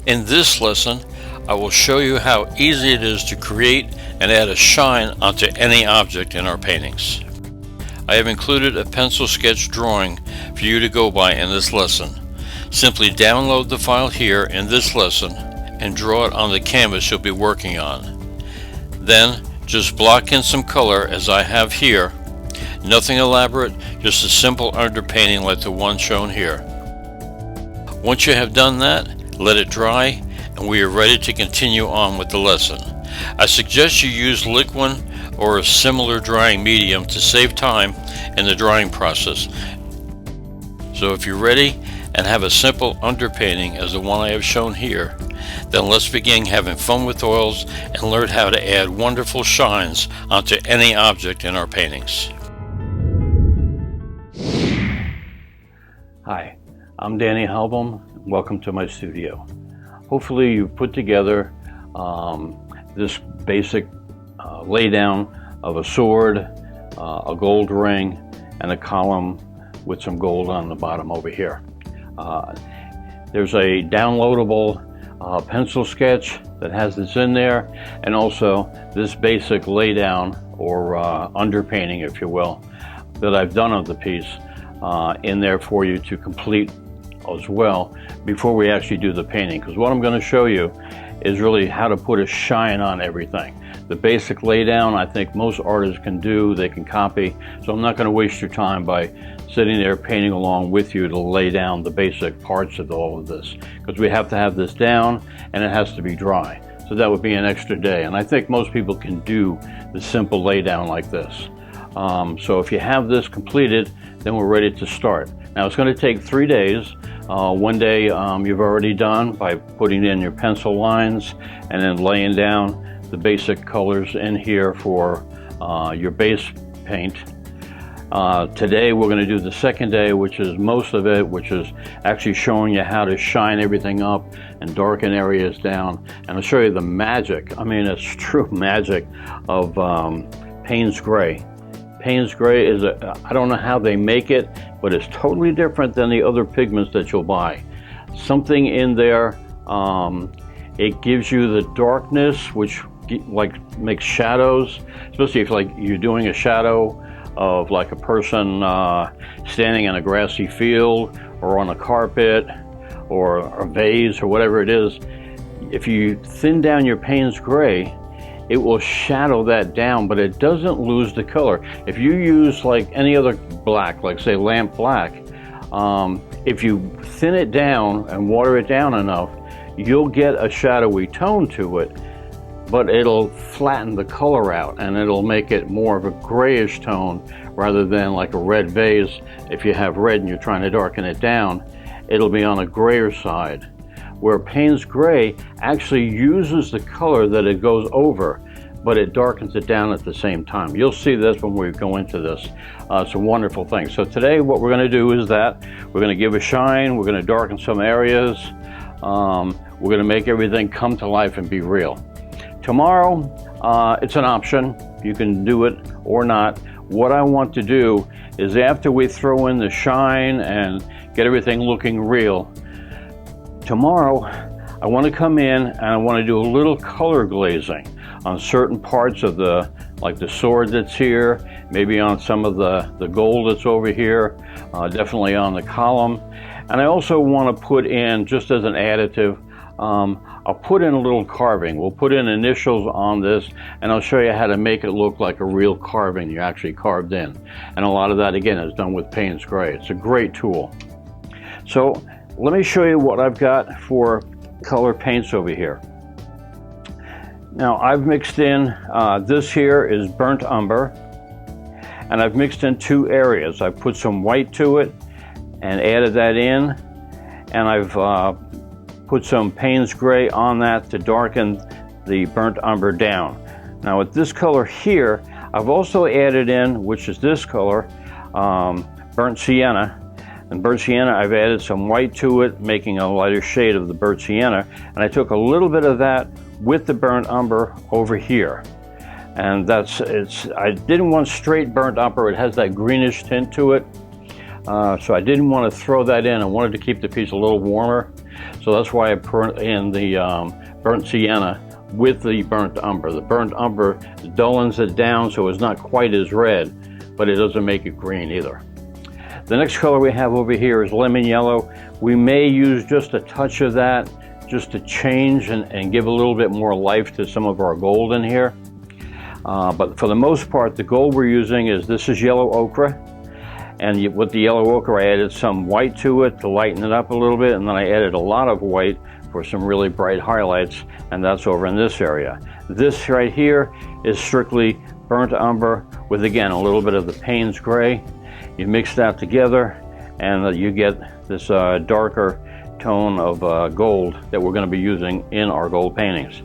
In this lesson, I will show you how easy it is to create and add a shine onto any object in our paintings. I have included a pencil sketch drawing for you to go by in this lesson. Simply download the file here in this lesson and draw it on the canvas you'll be working on. Then just block in some color as I have here. Nothing elaborate, just a simple underpainting like the one shown here. Once you have done that, let it dry and we are ready to continue on with the lesson. I suggest you use liquid or a similar drying medium to save time in the drying process. So if you're ready and have a simple underpainting as the one I have shown here, then let's begin having fun with oils and learn how to add wonderful shines onto any object in our paintings. Hi, I'm Danny Hahlbohm. Welcome to my studio. Hopefully you've put together this basic laydown of a sword, a gold ring, and a column with some gold on the bottom over here. There's a downloadable pencil sketch that has this in there, and also this basic laydown or underpainting, if you will, that I've done of the piece in there for you to complete as well before we actually do the painting. Because what I'm going to show you is really how to put a shine on everything. The basic laydown I think most artists can do, they can copy, so I'm not going to waste your time by sitting there painting along with you to lay down the basic parts of all of this, because we have to have this down and it has to be dry. So that would be an extra day, and I think most people can do the simple laydown like this. So if you have this completed, then we're ready to start. Now it's going to take 3 days. One day you've already done by putting in your pencil lines and then laying down the basic colors in here for your base paint. Today we're going to do the second day, which is most of it, which is actually showing you how to shine everything up and darken areas down. And I'll show you the magic, I mean it's true magic, of Payne's Gray. Payne's Gray is I don't know how they make it, but it's totally different than the other pigments that you'll buy. Something in there, it gives you the darkness, which like makes shadows, especially if like you're doing a shadow of like a person standing in a grassy field or on a carpet or a vase or whatever it is. If you thin down your Payne's Gray, it will shadow that down, but it doesn't lose the color. If you use like any other black, like say lamp black, if you thin it down and water it down enough, you'll get a shadowy tone to it, but it'll flatten the color out and it'll make it more of a grayish tone rather than like a red vase. If you have red and you're trying to darken it down, it'll be on a grayer side. Where Payne's Gray actually uses the color that it goes over, but it darkens it down at the same time. You'll see this when we go into this. It's a wonderful thing. So today what we're going to do is that we're going to give a shine, we're going to darken some areas, we're going to make everything come to life and be real. Tomorrow, it's an option. You can do it or not. What I want to do is after we throw in the shine and get everything looking real, tomorrow, I want to come in and I want to do a little color glazing on certain parts of like the sword that's here, maybe on some of the gold that's over here, definitely on the column. And I also want to put in, just as an additive, I'll put in a little carving. We'll put in initials on this, and I'll show you how to make it look like a real carving you actually carved in. And a lot of that, again, is done with Payne's Gray. It's a great tool. So let me show you what I've got for color paints over here. Now I've mixed in, this here is burnt umber, and I've mixed in 2 areas. I've put some white to it and added that in, and I've put some Payne's Gray on that to darken the burnt umber down. Now with this color here, I've also added in, which is this color, burnt sienna. And burnt sienna, I've added some white to it, making a lighter shade of the burnt sienna. And I took a little bit of that with the burnt umber over here. And I didn't want straight burnt umber. It has that greenish tint to it. So I didn't want to throw that in. I wanted to keep the piece a little warmer. So that's why I put in the burnt sienna with the burnt umber. The burnt umber dullens it down so it's not quite as red, but it doesn't make it green either. The next color we have over here is lemon yellow. We may use just a touch of that just to change and give a little bit more life to some of our gold in here. But for the most part, the gold we're using this is yellow ochre. And with the yellow ochre, I added some white to it to lighten it up a little bit, and then I added a lot of white for some really bright highlights, and that's over in this area. This right here is strictly burnt umber with, again, a little bit of the Payne's gray. You mix that together, and you get this darker tone of gold that we're going to be using in our gold paintings.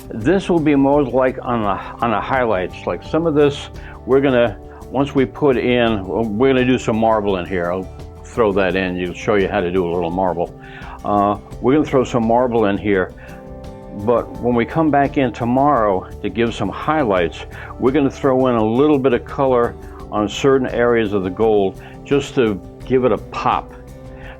This will be more like on the highlights. Like some of this, we're going to, once we put in, we're going to do some marble in here. I'll throw that in. I'll show you how to do a little marble. We're going to throw some marble in here, but when we come back in tomorrow to give some highlights, we're going to throw in a little bit of color on certain areas of the gold just to give it a pop.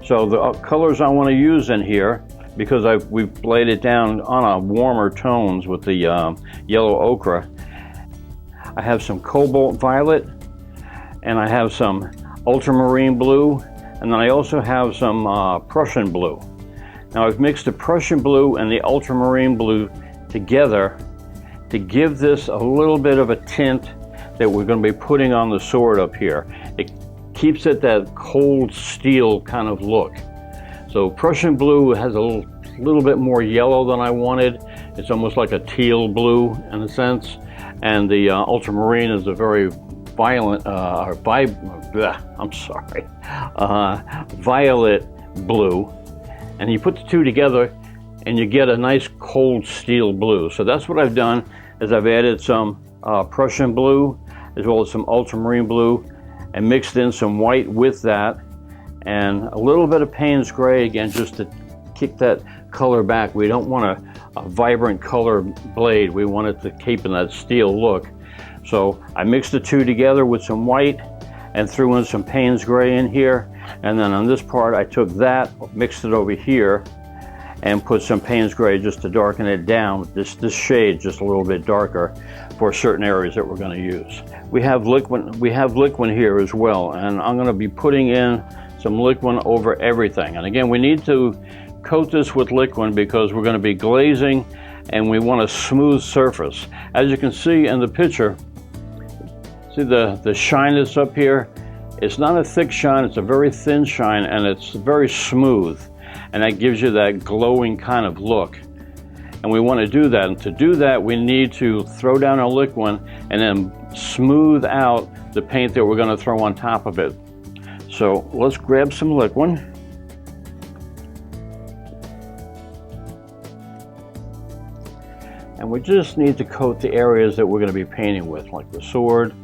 So the colors I want to use in here, because we've laid it down on a warmer tones with the yellow ochre, I have some cobalt violet, and I have some ultramarine blue, and then I also have some Prussian blue. Now I've mixed the Prussian blue and the ultramarine blue together to give this a little bit of a tint that we're going to be putting on the sword up here. It keeps it that cold steel kind of look. So Prussian blue has a little bit more yellow than I wanted. It's almost like a teal blue in a sense. And the ultramarine is a very violet blue. And you put the two together and you get a nice cold steel blue. So that's what I've done, is I've added some Prussian blue as well as some ultramarine blue and mixed in some white with that and a little bit of Payne's gray, again, just to kick that color back. We don't want a vibrant color blade. We want it to keep in that steel look. So I mixed the two together with some white and threw in some Payne's gray in here. And then on this part, I took that, mixed it over here, and put some Payne's gray just to darken it down. This shade just a little bit darker for certain areas that we're going to use. We have liquid here as well, and I'm going to be putting in some liquid over everything. And again, we need to coat this with liquid because we're going to be glazing and we want a smooth surface. As you can see in the picture, see the shyness up here? It's not a thick shine, it's a very thin shine, and it's very smooth. And that gives you that glowing kind of look. And we want to do that. And to do that, we need to throw down our liquid and then smooth out the paint that we're going to throw on top of it. So let's grab some liquid. And we just need to coat the areas that we're going to be painting with, like the sword,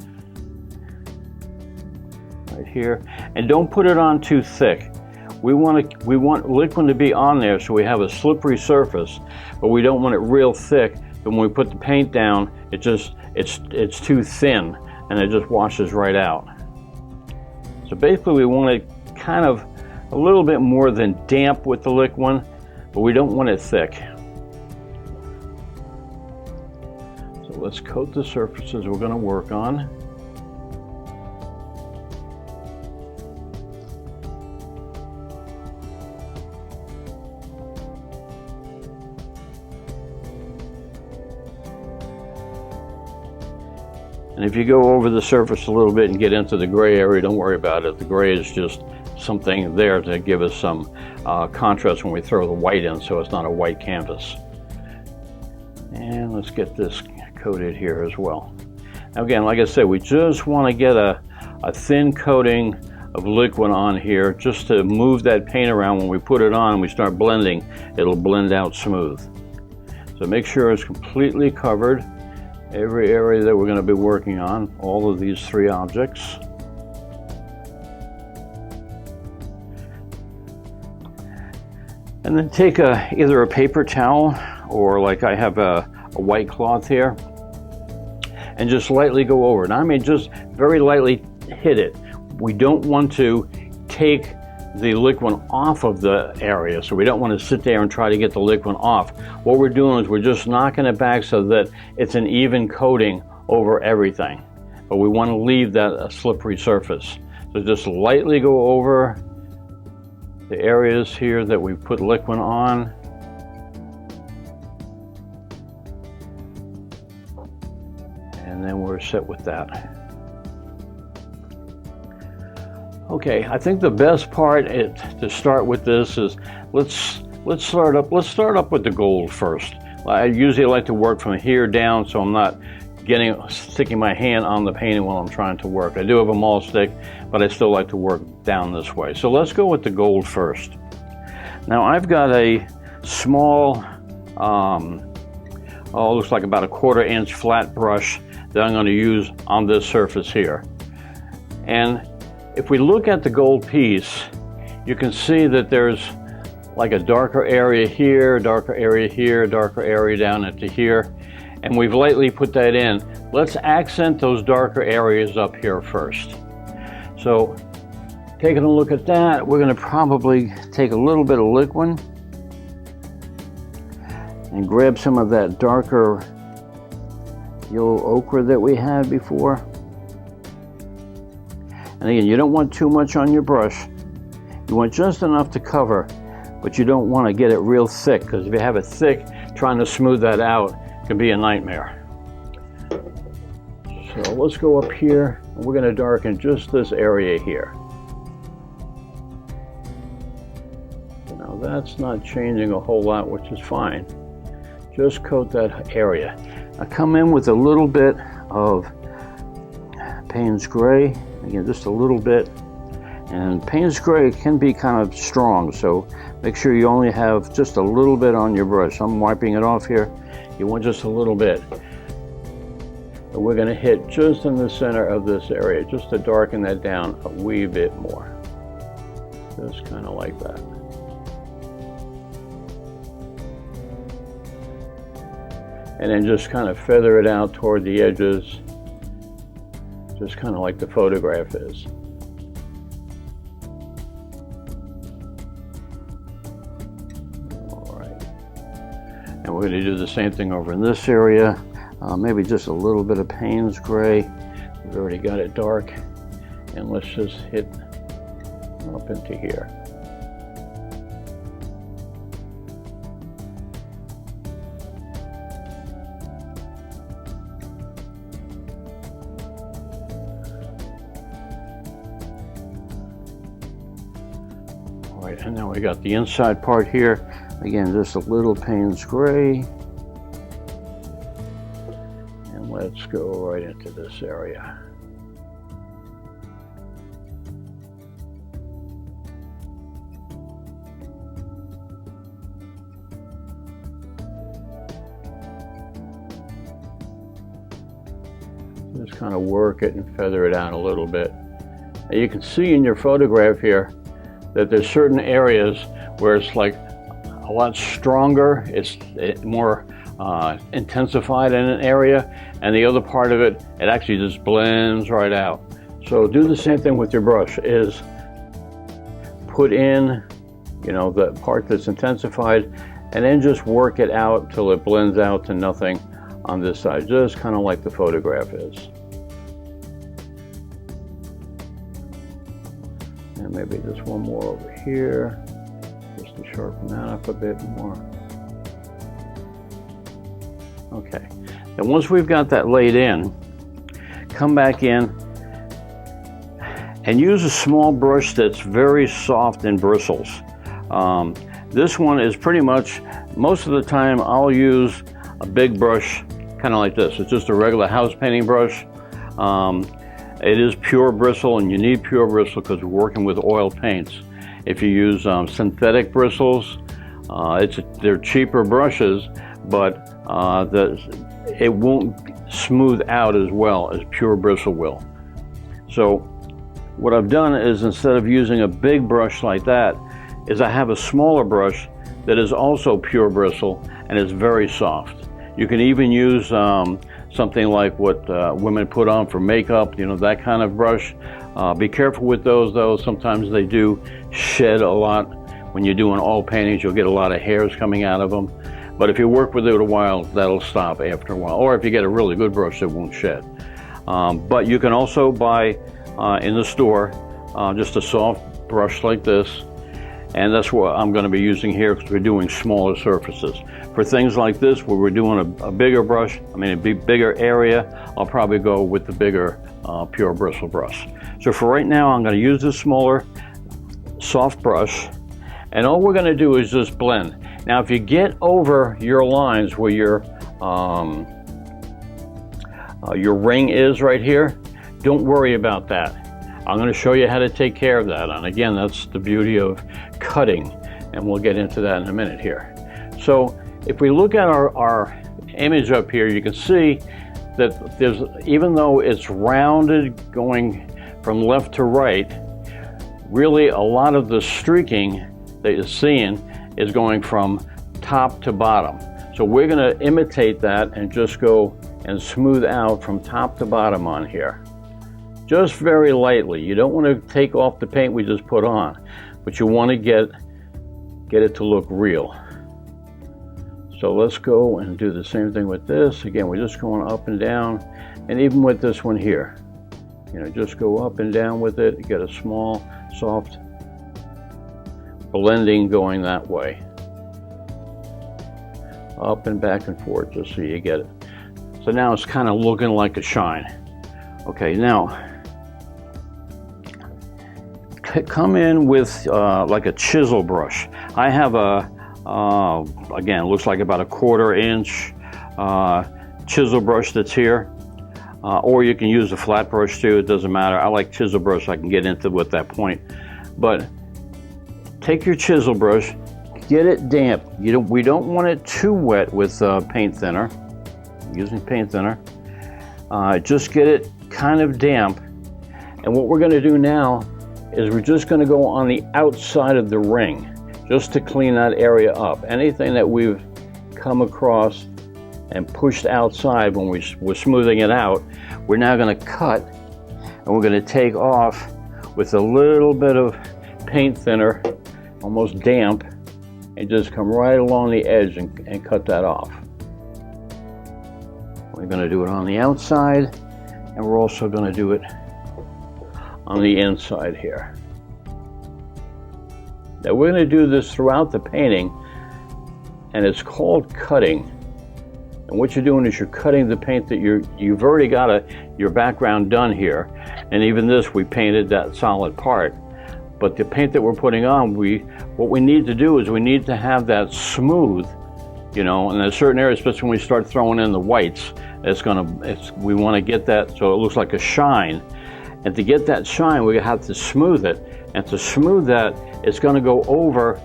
right here. And don't put it on too thick. We want liquid to be on there so we have a slippery surface, but we don't want it real thick. And when we put the paint down, it's too thin and it just washes right out. So basically we want it kind of a little bit more than damp with the liquid, but we don't want it thick. So let's coat the surfaces we're going to work on. And if you go over the surface a little bit and get into the gray area, don't worry about it. The gray is just something there to give us some contrast when we throw the white in, so it's not a white canvas. And let's get this coated here as well. Now again, like I said, we just want to get a thin coating of liquid on here just to move that paint around. When we put it on and we start blending, it'll blend out smooth. So make sure it's completely covered. Every area that we're going to be working on, all of these three objects. And then take either a paper towel or like I have a white cloth here and just lightly go over it. I mean, just very lightly hit it. We don't want to take the liquid off of the area. So we don't want to sit there and try to get the liquid off. What we're doing is we're just knocking it back so that it's an even coating over everything. But we want to leave that slippery surface. So just lightly go over the areas here that we put liquid on. And then we're set with that. Okay, I think the best part to start with this is let's start up with the gold first. I usually like to work from here down, so I'm not sticking my hand on the painting while I'm trying to work. I do have a maul stick, but I still like to work down this way. So let's go with the gold first. Now I've got a small, looks like about a 1/4 inch flat brush that I'm going to use on this surface here. And if we look at the gold piece, you can see that there's like a darker area here, darker area here, darker area down into here. And we've lightly put that in. Let's accent those darker areas up here first. So taking a look at that, we're going to probably take a little bit of liquid and grab some of that darker yellow ochre that we had before. And again, you don't want too much on your brush. You want just enough to cover, but you don't want to get it real thick, because if you have it thick, trying to smooth that out can be a nightmare. So let's go up here, and we're going to darken just this area here. Now that's not changing a whole lot, which is fine. Just coat that area. I come in with a little bit of Payne's Gray. Again, just a little bit. And Payne's Gray can be kind of strong, so make sure you only have just a little bit on your brush. I'm wiping it off here. You want just a little bit. And we're going to hit just in the center of this area, just to darken that down a wee bit more. Just kind of like that. And then just kind of feather it out toward the edges, just kind of like the photograph is. All right. And we're going to do the same thing over in this area. Maybe just a little bit of Payne's Gray. We've already got it dark. And let's just hit up into here. Right, and now we got the inside part here. Again, just a little Payne's Gray. And let's go right into this area. Just kind of work it and feather it out a little bit. Now you can see in your photograph here that there's certain areas where it's like a lot stronger, it's more intensified in an area, and the other part of it, it actually just blends right out. So do the same thing with your brush, is put in, you know, the part that's intensified, and then just work it out till it blends out to nothing on this side, just kind of like the photograph is. And maybe just one more over here, just to sharpen that up a bit more. Okay, and once we've got that laid in, come back in and use a small brush that's very soft in bristles. This one is pretty much, most of the time I'll use a big brush, kind of like this. It's just a regular house painting brush. It is pure bristle, and you need pure bristle because we're working with oil paints. If you use synthetic bristles, they're cheaper brushes, but it won't smooth out as well as pure bristle will. So what I've done is, instead of using a big brush like that, is I have a smaller brush that is also pure bristle and is very soft. You can even use something like what women put on for makeup, you know, that kind of brush. Be careful with those though. Sometimes they do shed a lot. When you're doing oil paintings, you'll get a lot of hairs coming out of them. But if you work with it a while, that'll stop after a while. Or if you get a really good brush, it won't shed. But you can also buy in the store just a soft brush like this. And that's what I'm going to be using here because we're doing smaller surfaces. For things like this, where we're doing a bigger brush, a bigger area, I'll probably go with the bigger pure bristle brush. So for right now, I'm going to use this smaller, soft brush. And all we're going to do is just blend. Now, if you get over your lines where your ring is right here, don't worry about that. I'm going to show you how to take care of that. And again, that's the beauty of cutting. And we'll get into that in a minute here. So if we look at our image up here, you can see that there's, even though it's rounded going from left to right, really a lot of the streaking that you're seeing is going from top to bottom. So we're going to imitate that and just go and smooth out from top to bottom on here. Just very lightly. You don't want to take off the paint we just put on, but you want to get it to look real. So let's go and do the same thing with this. Again, we're just going up and down, and even with this one here, you know, just go up and down with it. Get a small, soft blending going that way. Up and back and forth, just so you get it. So now it's kind of looking like a shine. Okay, now come in with like a chisel brush. I have again, it looks like about a 1/4 inch chisel brush that's here. Or you can use a flat brush too, it doesn't matter. I like chisel brush, so I can get into with that point. But take your chisel brush, get it damp. We don't want it too wet with paint thinner. I'm using paint thinner. Just get it kind of damp. And what we're going to do now is we're just going to go on the outside of the ring just to clean that area up. Anything that we've come across and pushed outside when we're smoothing it out, we're now going to cut, and we're going to take off with a little bit of paint thinner, almost damp, and just come right along the edge and cut that off. We're going to do it on the outside, and we're also going to do it on the inside here. Now we're going to do this throughout the painting, and it's called cutting. And what you're doing is you're cutting the paint that you've already got your background done here. And even this, we painted that solid part. But the paint that we're putting on, what we need to do is we need to have that smooth, you know, and there's certain areas, especially when we start throwing in the whites, we want to get that so it looks like a shine. And to get that shine, we have to smooth it. And to smooth that, it's going to go over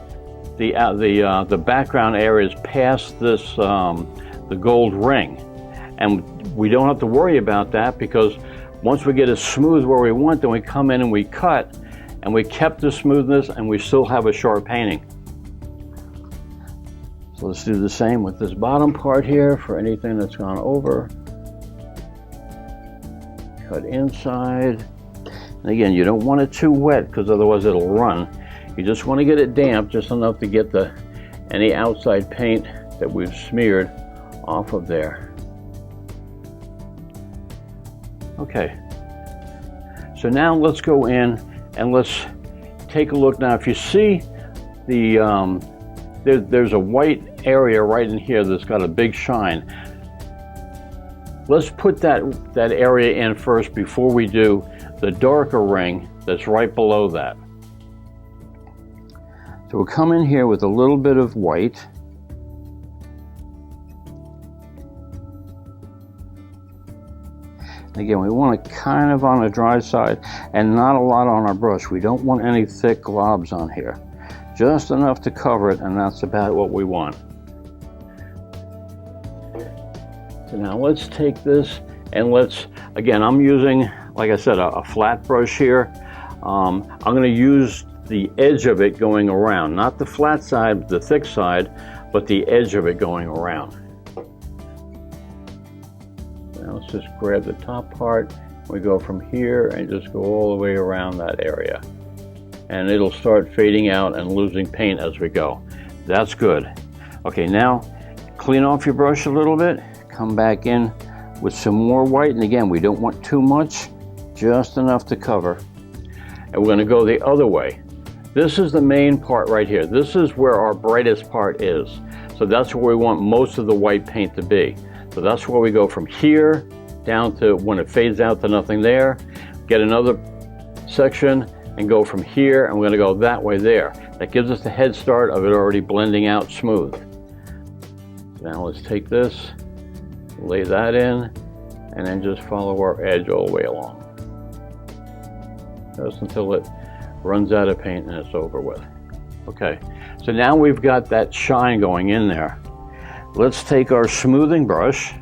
the background areas past this the gold ring. And we don't have to worry about that, because once we get it smooth where we want, then we come in and we cut, and we kept the smoothness, and we still have a sharp painting. So let's do the same with this bottom part here for anything that's gone over. Cut inside. And again, you don't want it too wet, because otherwise it'll run. You just want to get it damp, just enough to get any outside paint that we've smeared off of there. Okay, so now let's go in and let's take a look. Now if you see there's a white area right in here that's got a big shine. Let's put that area in first before we do the darker ring that's right below that. So we'll come in here with a little bit of white. Again, we want it kind of on the dry side and not a lot on our brush. We don't want any thick globs on here. Just enough to cover it, and that's about what we want. So now let's take this and again, I'm using, like I said, a flat brush here. I'm going to use the edge of it going around, not the flat side, the thick side, but the edge of it going around. Now let's just grab the top part. We go from here and just go all the way around that area. And it'll start fading out and losing paint as we go. That's good. Okay, now clean off your brush a little bit. Come back in with some more white. And again, we don't want too much, just enough to cover. And we're going to go the other way. This is the main part right here. This is where our brightest part is. So that's where we want most of the white paint to be. So that's where we go from here down to when it fades out to nothing there. Get another section and go from here, and we're going to go that way there. That gives us the head start of it already blending out smooth. Now let's take this, lay that in, and then just follow our edge all the way along. Just until it runs out of paint and it's over with. Okay, so now we've got that shine going in there. Let's take our smoothing brush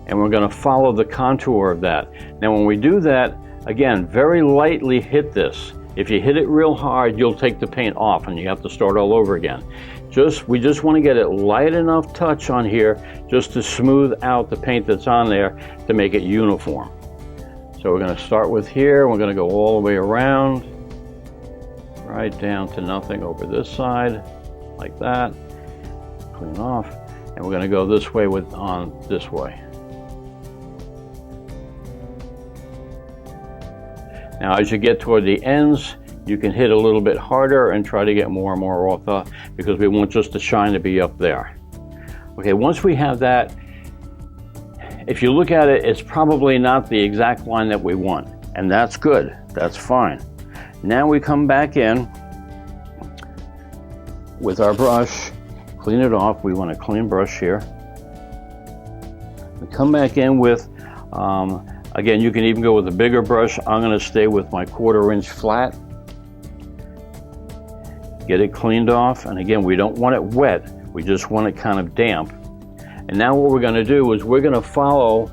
and we're going to follow the contour of that. Now when we do that, again, very lightly hit this. If you hit it real hard, you'll take the paint off and you have to start all over again. We just want to get it light enough touch on here just to smooth out the paint that's on there to make it uniform. So we're going to start with here, we're going to go all the way around, right down to nothing over this side, like that. Clean off, and we're going to go this way on this way. Now as you get toward the ends, you can hit a little bit harder and try to get more and more off because we want just the shine to be up there. Okay, once we have that, if you look at it, it's probably not the exact line that we want, and that's good, that's fine. Now we come back in with our brush, clean it off. We want a clean brush here. We come back in with, again, you can even go with a bigger brush. I'm going to stay with my 1/4 inch flat. Get it cleaned off, and again, we don't want it wet, we just want it kind of damp. And now what we're going to do is we're going to follow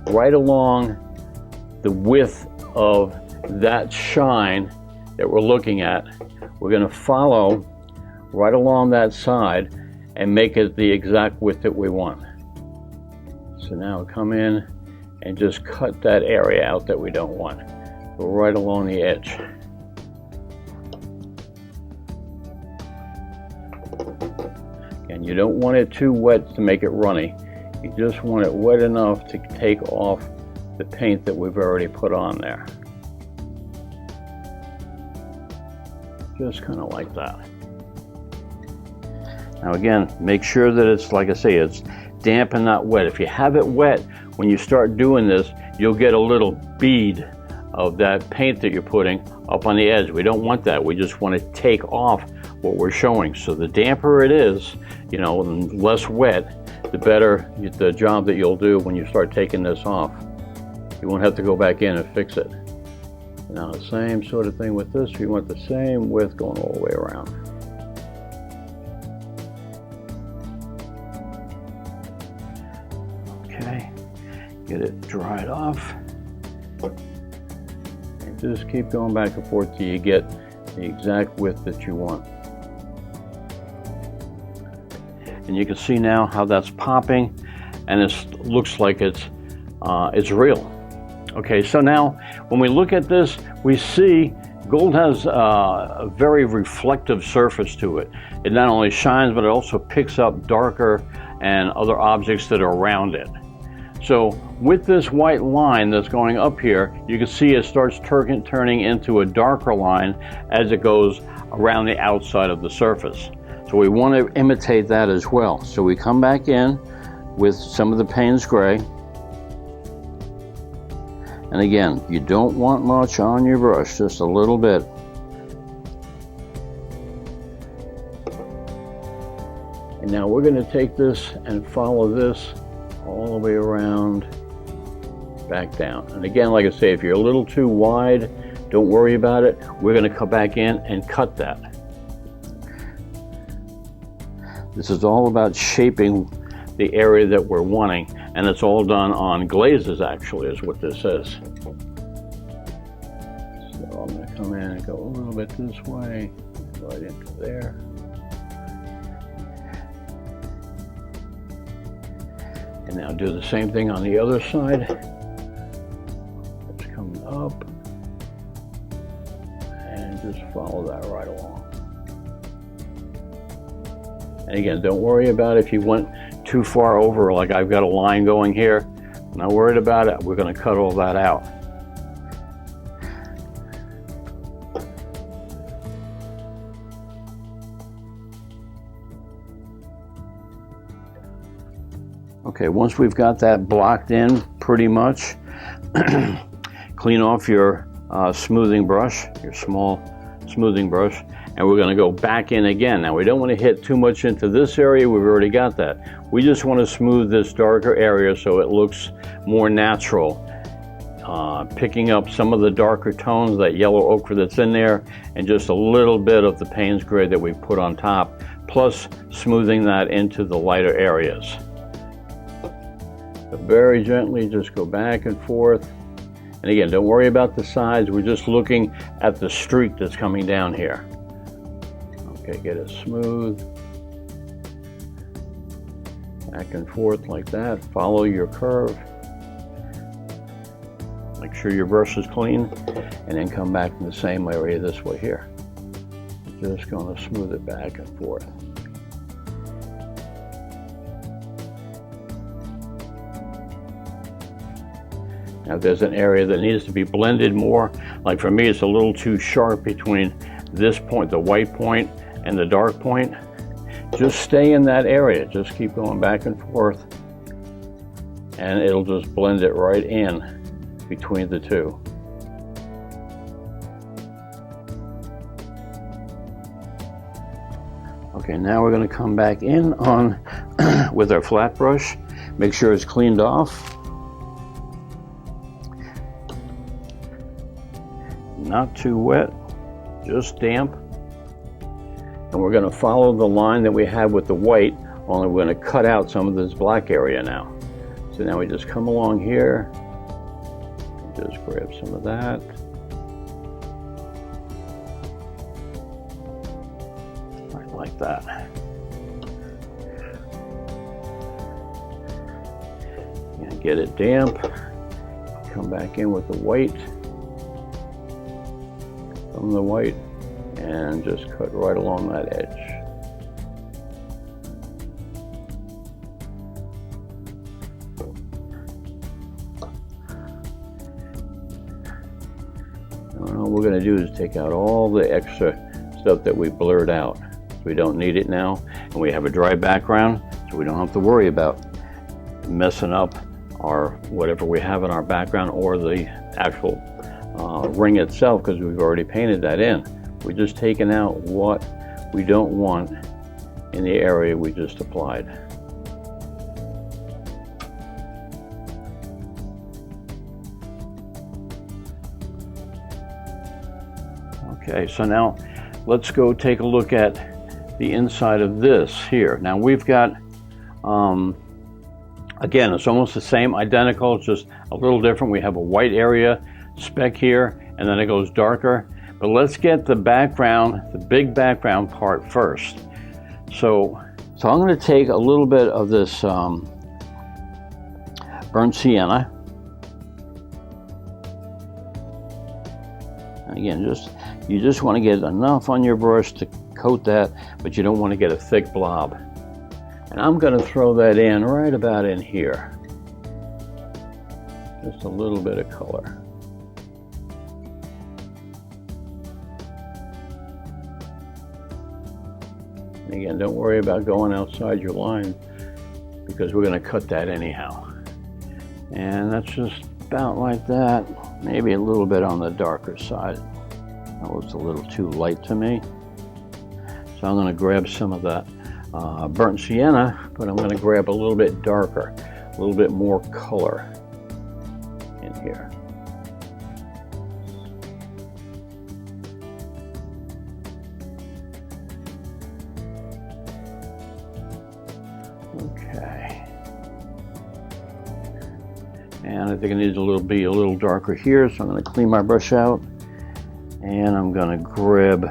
right along the width of that shine that we're looking at. We're going to follow right along that side and make it the exact width that we want. So now come in and just cut that area out that we don't want. Go right along the edge. And you don't want it too wet to make it runny. You just want it wet enough to take off the paint that we've already put on there. Just kind of like that. Now again, make sure that it's, like I say, it's damp and not wet. If you have it wet, when you start doing this, you'll get a little bead of that paint that you're putting up on the edge. We don't want that. We just want to take off what we're showing. So the damper it is, you know, and less wet, the better the job that you'll do when you start taking this off. You won't have to go back in and fix it. Now the same sort of thing with this. We want the same width going all the way around. Okay, get it dried off. And just keep going back and forth till you get the exact width that you want. And you can see now how that's popping, and it looks like it's real. Okay, so now when we look at this, we see gold has a very reflective surface to it. It not only shines, but it also picks up darker and other objects that are around it. So with this white line that's going up here, you can see it starts turning into a darker line as it goes around the outside of the surface. So we want to imitate that as well. So we come back in with some of the Payne's Gray. And again, you don't want much on your brush, just a little bit. And now we're going to take this and follow this all the way around, back down. And again, like I say, if you're a little too wide, don't worry about it. We're going to come back in and cut that. This is all about shaping the area that we're wanting, and it's all done on glazes, actually, is what this is. So I'm going to come in and go a little bit this way, right into there. And now do the same thing on the other side. It's coming up. And just follow that right along. And again, don't worry about if you went too far over, like I've got a line going here. Not worried about it. We're going to cut all that out. Okay, once we've got that blocked in pretty much, clean off your smoothing brush, your small smoothing brush, and we're going to go back in again. Now we don't want to hit too much into this area, we've already got that. We just want to smooth this darker area so it looks more natural. Picking up some of the darker tones, that yellow ochre that's in there, and just a little bit of the Payne's gray that we put on top, plus smoothing that into the lighter areas. So very gently just go back and forth. And again, don't worry about the sides, we're just looking at the streak that's coming down here. Okay, get it smooth. Back and forth like that. Follow your curve. Make sure your brush is clean, and then come back in the same area this way here. Just going to smooth it back and forth. Now if there's an area that needs to be blended more, like for me it's a little too sharp between this point, the white point, and the dark point, just stay in that area. Just keep going back and forth, and it'll just blend it right in between the two. Okay, now we're going to come back in on with our flat brush. Make sure it's cleaned off. Not too wet, just damp. And we're going to follow the line that we had with the white, only we're going to cut out some of this black area now. So now we just come along here, just grab some of that. Right like that. And get it damp. Come back in with the white. From the white, and just cut right along that edge. And all we're going to do is take out all the extra stuff that we blurred out. We don't need it now, and we have a dry background, so we don't have to worry about messing up our whatever we have in our background or the actual ring itself, because we've already painted that in. We're just taking out what we don't want in the area we just applied. Okay, so now let's go take a look at the inside of this here. Now we've got, again, it's almost the same, identical, it's just a little different. We have a white area speck here, and then it goes darker. But let's get the background, the big background part first. So I'm going to take a little bit of this burnt sienna. And again, you just want to get enough on your brush to coat that, but you don't want to get a thick blob. And I'm going to throw that in right about in here. Just a little bit of color. Again, don't worry about going outside your line, because we're going to cut that anyhow. And that's just about like that. Maybe a little bit on the darker side. That was a little too light to me. So I'm going to grab some of that burnt sienna, but I'm going to grab a little bit darker, a little bit more color in here. Okay. And I think it needs to be a little darker here, so I'm going to clean my brush out, and I'm going to grab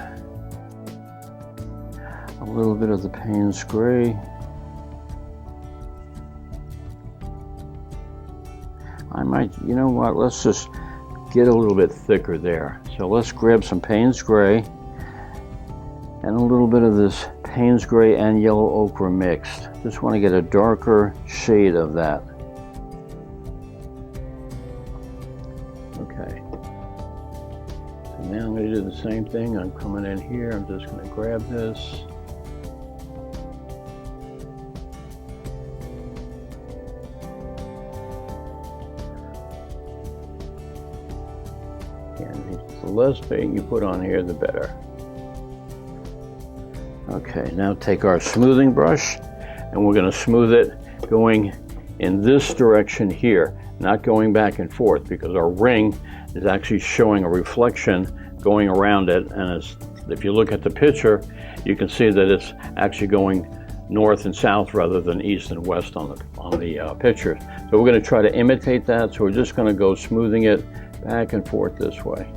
a little bit of the Payne's gray. I might, you know what, let's just get a little bit thicker there. So let's grab some Payne's Gray and a little bit of this Payne's Gray and yellow ochre mixed. Just want to get a darker shade of that. Okay. So now I'm going to do the same thing. I'm coming in here. I'm just going to grab this. And the less paint you put on here, the better. Okay, now take our smoothing brush and we're going to smooth it going in this direction here, not going back and forth, because our ring is actually showing a reflection going around it, and if you look at the picture, you can see that it's actually going north and south rather than east and west on the picture. So we're going to try to imitate that, so we're just going to go smoothing it back and forth this way.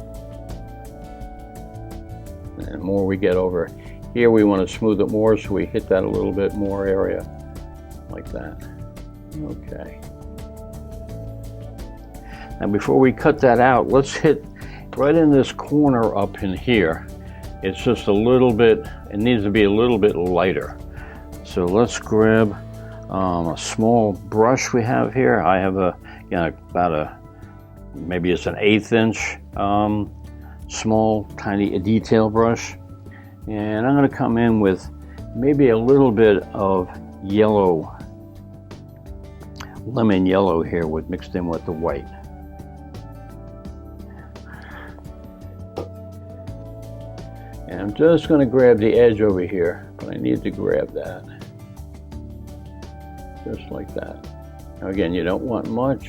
And the more we get over here, we want to smooth it more, so we hit that a little bit more area, like that. Okay. Now before we cut that out, let's hit right in this corner up in here. It's just a little bit, it needs to be a little bit lighter. So let's grab a small brush we have here. I have maybe it's an 1/8 inch small tiny detail brush. And I'm going to come in with maybe a little bit of yellow, lemon yellow here mixed in with the white. And I'm just going to grab the edge over here, but I need to grab that. Just like that. Now again, you don't want much.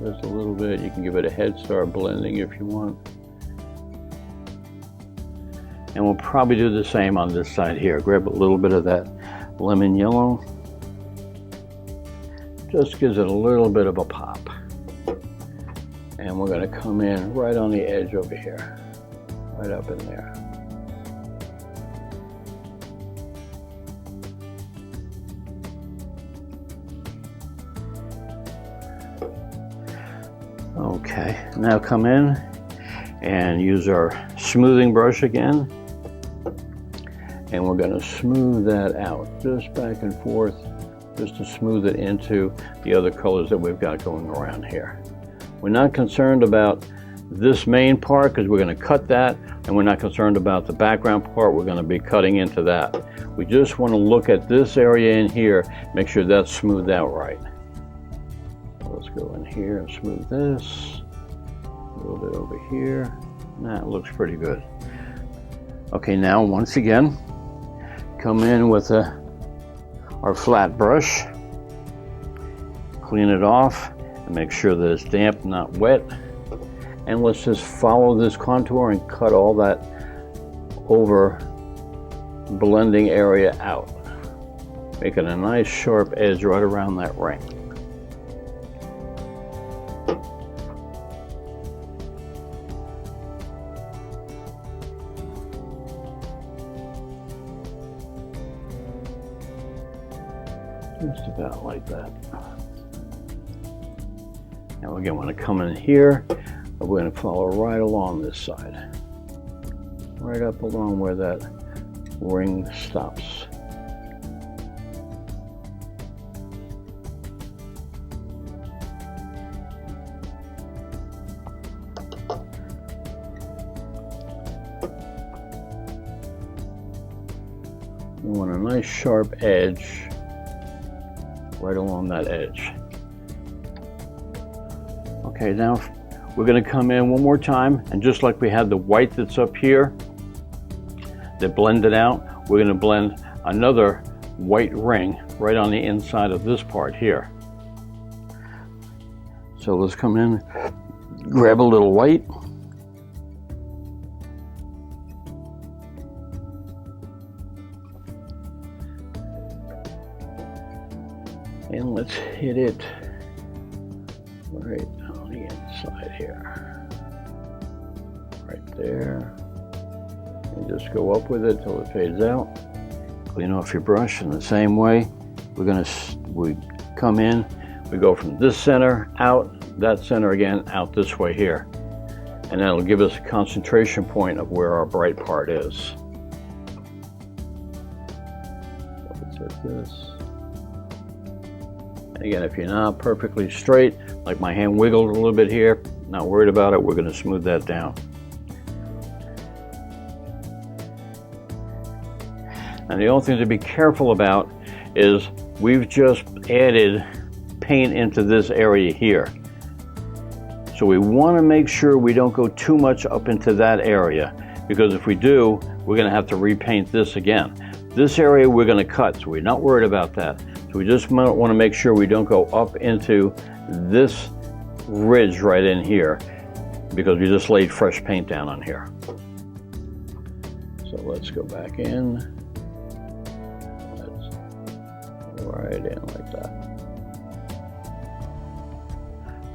Just a little bit. You can give it a head start blending if you want. And we'll probably do the same on this side here. Grab a little bit of that lemon yellow. Just gives it a little bit of a pop. And we're going to come in right on the edge over here. Right up in there. Okay, now come in and use our smoothing brush again. And we're going to smooth that out, just back and forth, just to smooth it into the other colors that we've got going around here. We're not concerned about this main part because we're going to cut that, and we're not concerned about the background part. We're going to be cutting into that. We just want to look at this area in here, make sure that's smoothed out right. Let's go in here and smooth this. A little bit over here. That looks pretty good. Okay, now once again, come in with our flat brush, clean it off, and make sure that it's damp, not wet. And let's just follow this contour and cut all that over blending area out, making a nice sharp edge right around that ring. Just about like that. Now again, when I come in here, we're going to follow right along this side. Right up along where that ring stops. We want a nice sharp edge right along that edge. Okay, now we're going to come in one more time, and just like we had the white that's up here that blended out, we're going to blend another white ring right on the inside of this part here. So let's come in, grab a little white, and let's hit it right on the inside here, right there, and just go up with it till it fades out. Clean off your brush in the same way. We come in We go from this center out, that center again, out this way here. And that'll give us a concentration point of where our bright part is. So let's hit this. And again, if you're not perfectly straight, like my hand wiggled a little bit here, not worried about it, we're going to smooth that down. And the only thing to be careful about is we've just added paint into this area here. So we want to make sure we don't go too much up into that area, because if we do, we're going to have to repaint this again. This area we're going to cut, so we're not worried about that. So we just want to make sure we don't go up into this ridge right in here, because we just laid fresh paint down on here. So let's go back in. That's right in like that.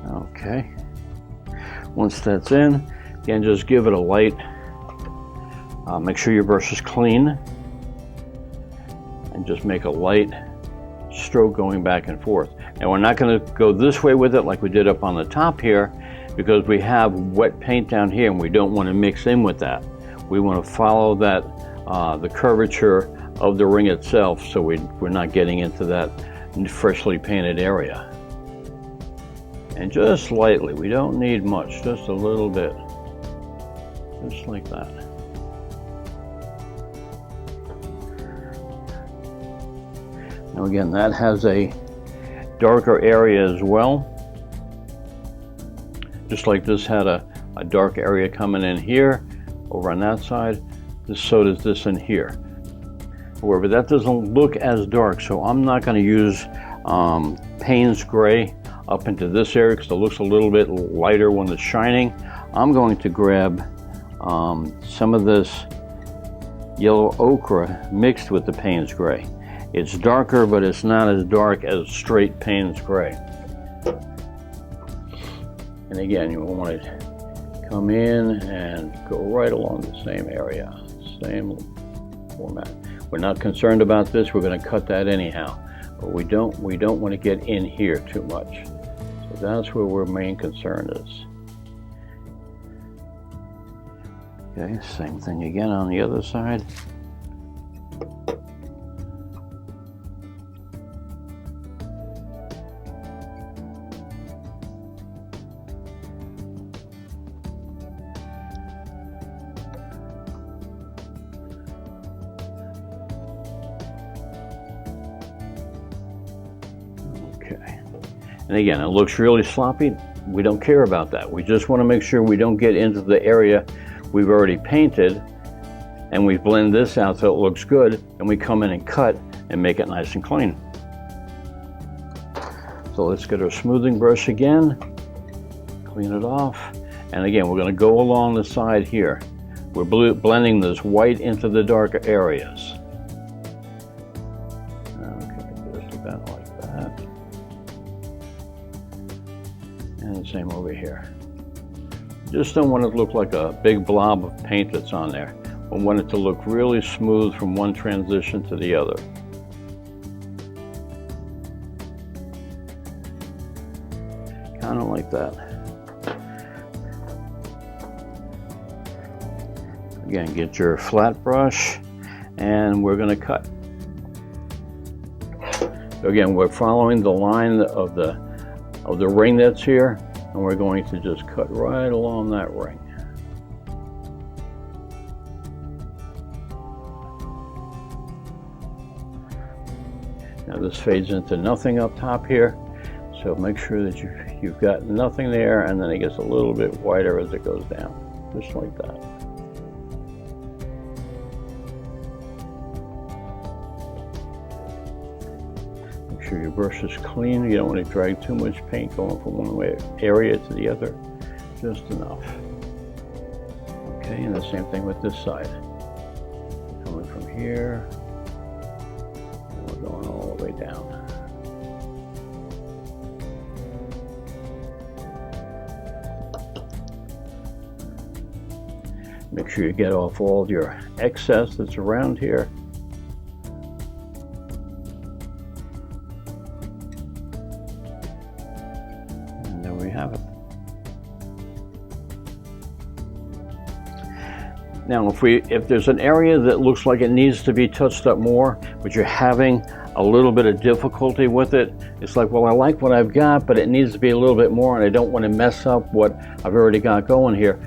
Okay. Once that's in, again, just give it a light. Make sure your brush is clean, and just make a light stroke going back and forth. And we're not going to go this way with it like we did up on the top here, because we have wet paint down here and we don't want to mix in with that. We want to follow that, the curvature of the ring itself, so we're not getting into that freshly painted area. And just lightly, we don't need much, just a little bit, just like that. Now again, that has a darker area as well. Just like this had a dark area coming in here, over on that side, so does this in here. However, that doesn't look as dark, so I'm not going to use Payne's Gray up into this area because it looks a little bit lighter when it's shining. I'm going to grab some of this yellow ochre mixed with the Payne's Gray. It's darker, but it's not as dark as straight Payne's Gray. And again, you want to come in and go right along the same area, same format. We're not concerned about this. We're going to cut that anyhow, but we don't want to get in here too much. So that's where our main concern is. Okay, same thing again on the other side. And again, it looks really sloppy. We don't care about that. We just want to make sure we don't get into the area we've already painted, and we blend this out so it looks good, and we come in and cut and make it nice and clean. So let's get our smoothing brush again, clean it off, and again, we're going to go along the side here. We're blending this white into the darker areas. Okay, just about like that. And the same over here. Just don't want it to look like a big blob of paint that's on there. We want it to look really smooth from one transition to the other. Kind of like that. Again, get your flat brush, and we're going to cut. So again, we're following the line of the ring that's here, and we're going to just cut right along that ring. Now this fades into nothing up top here, so make sure that you've got nothing there, and then it gets a little bit whiter as it goes down, just like that. Make sure your brush is clean. You don't want to drag too much paint going from one area to the other, just enough. Okay, and the same thing with this side. Coming from here, and we're going all the way down. Make sure you get off all your excess that's around here. have it. Now, if there's an area that looks like it needs to be touched up more, but you're having a little bit of difficulty with it, it's like, well, I like what I've got, but it needs to be a little bit more, and I don't want to mess up what I've already got going here.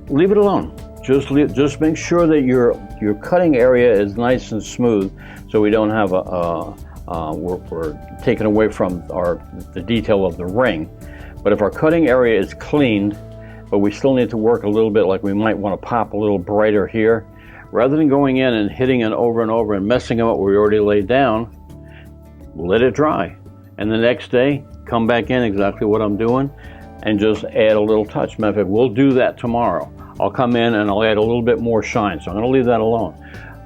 Leave it alone. Just make sure that your cutting area is nice and smooth, so we don't have we're taking away from the detail of the ring. But if our cutting area is cleaned, but we still need to work a little bit, like we might want to pop a little brighter here, rather than going in and hitting it over and over and messing up what we already laid down, let it dry. And the next day, come back in exactly what I'm doing and just add a little touch. Matter of fact, we'll do that tomorrow. I'll come in and I'll add a little bit more shine. So I'm going to leave that alone.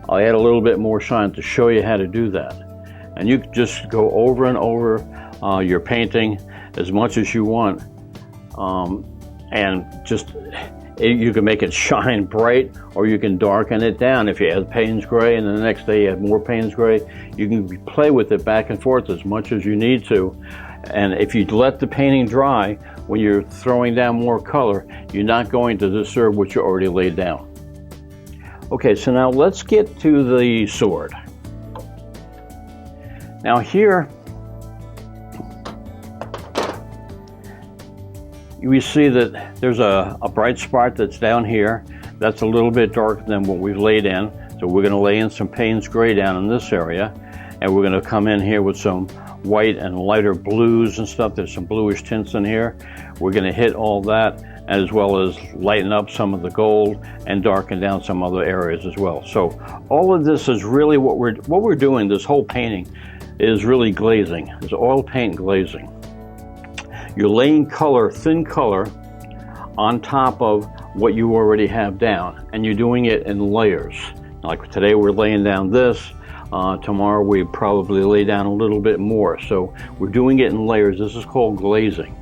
I'll add a little bit more shine to show you how to do that. And you just go over and over your painting as much as you want. And just, you can make it shine bright, or you can darken it down. If you add Payne's Gray and then the next day you add more Payne's Gray, you can play with it back and forth as much as you need to. And if you let the painting dry, when you're throwing down more color, you're not going to disturb what you already laid down. Okay, so now let's get to the sword. Now here, we see that there's a bright spot that's down here. That's a little bit darker than what we've laid in. So we're going to lay in some Payne's Gray down in this area. And we're going to come in here with some white and lighter blues and stuff. There's some bluish tints in here. We're going to hit all that, as well as lighten up some of the gold and darken down some other areas as well. So all of this is really what we're doing. This whole painting is really glazing. It's oil paint glazing. You're laying color, thin color, on top of what you already have down, and you're doing it in layers. Like today we're laying down this, tomorrow we probably lay down a little bit more. So we're doing it in layers. This is called glazing.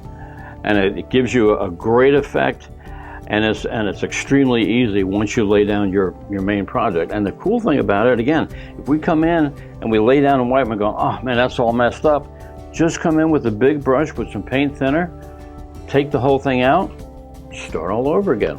And it gives you a great effect, and it's extremely easy once you lay down your main project. And the cool thing about it, again, if we come in and we lay down in white and we go, oh man, that's all messed up, just come in with a big brush with some paint thinner, take the whole thing out, start all over again.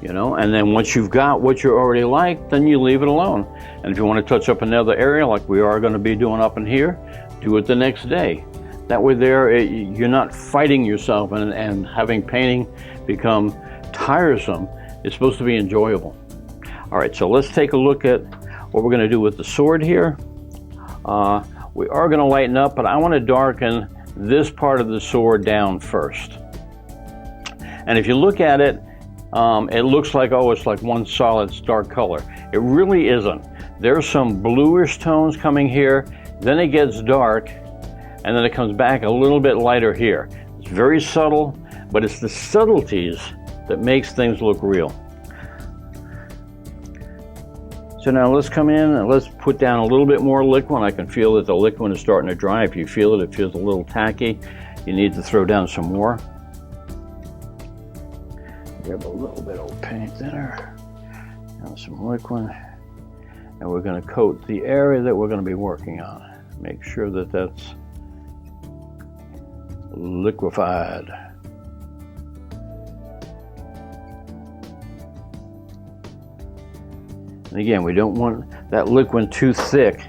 You know, and then once you've got what you already like, then you leave it alone. And if you want to touch up another area like we are going to be doing up in here, do it the next day. That way you're not fighting yourself and having painting become tiresome. It's supposed to be enjoyable. All right, so let's take a look at what we're going to do with the sword here. We are going to lighten up, but I want to darken this part of the sword down first. And if you look at it, it looks like, oh, it's like one solid dark color. It really isn't. There's some bluish tones coming here, then it gets dark, and then it comes back a little bit lighter here. It's very subtle, but it's the subtleties that makes things look real. So now let's come in and let's put down a little bit more liquid. I can feel that the liquid is starting to dry. If you feel it, it feels a little tacky. You need to throw down some more. Grab a little bit of paint thinner and some liquid. And we're going to coat the area that we're going to be working on. Make sure that that's liquefied. And again, we don't want that liquid too thick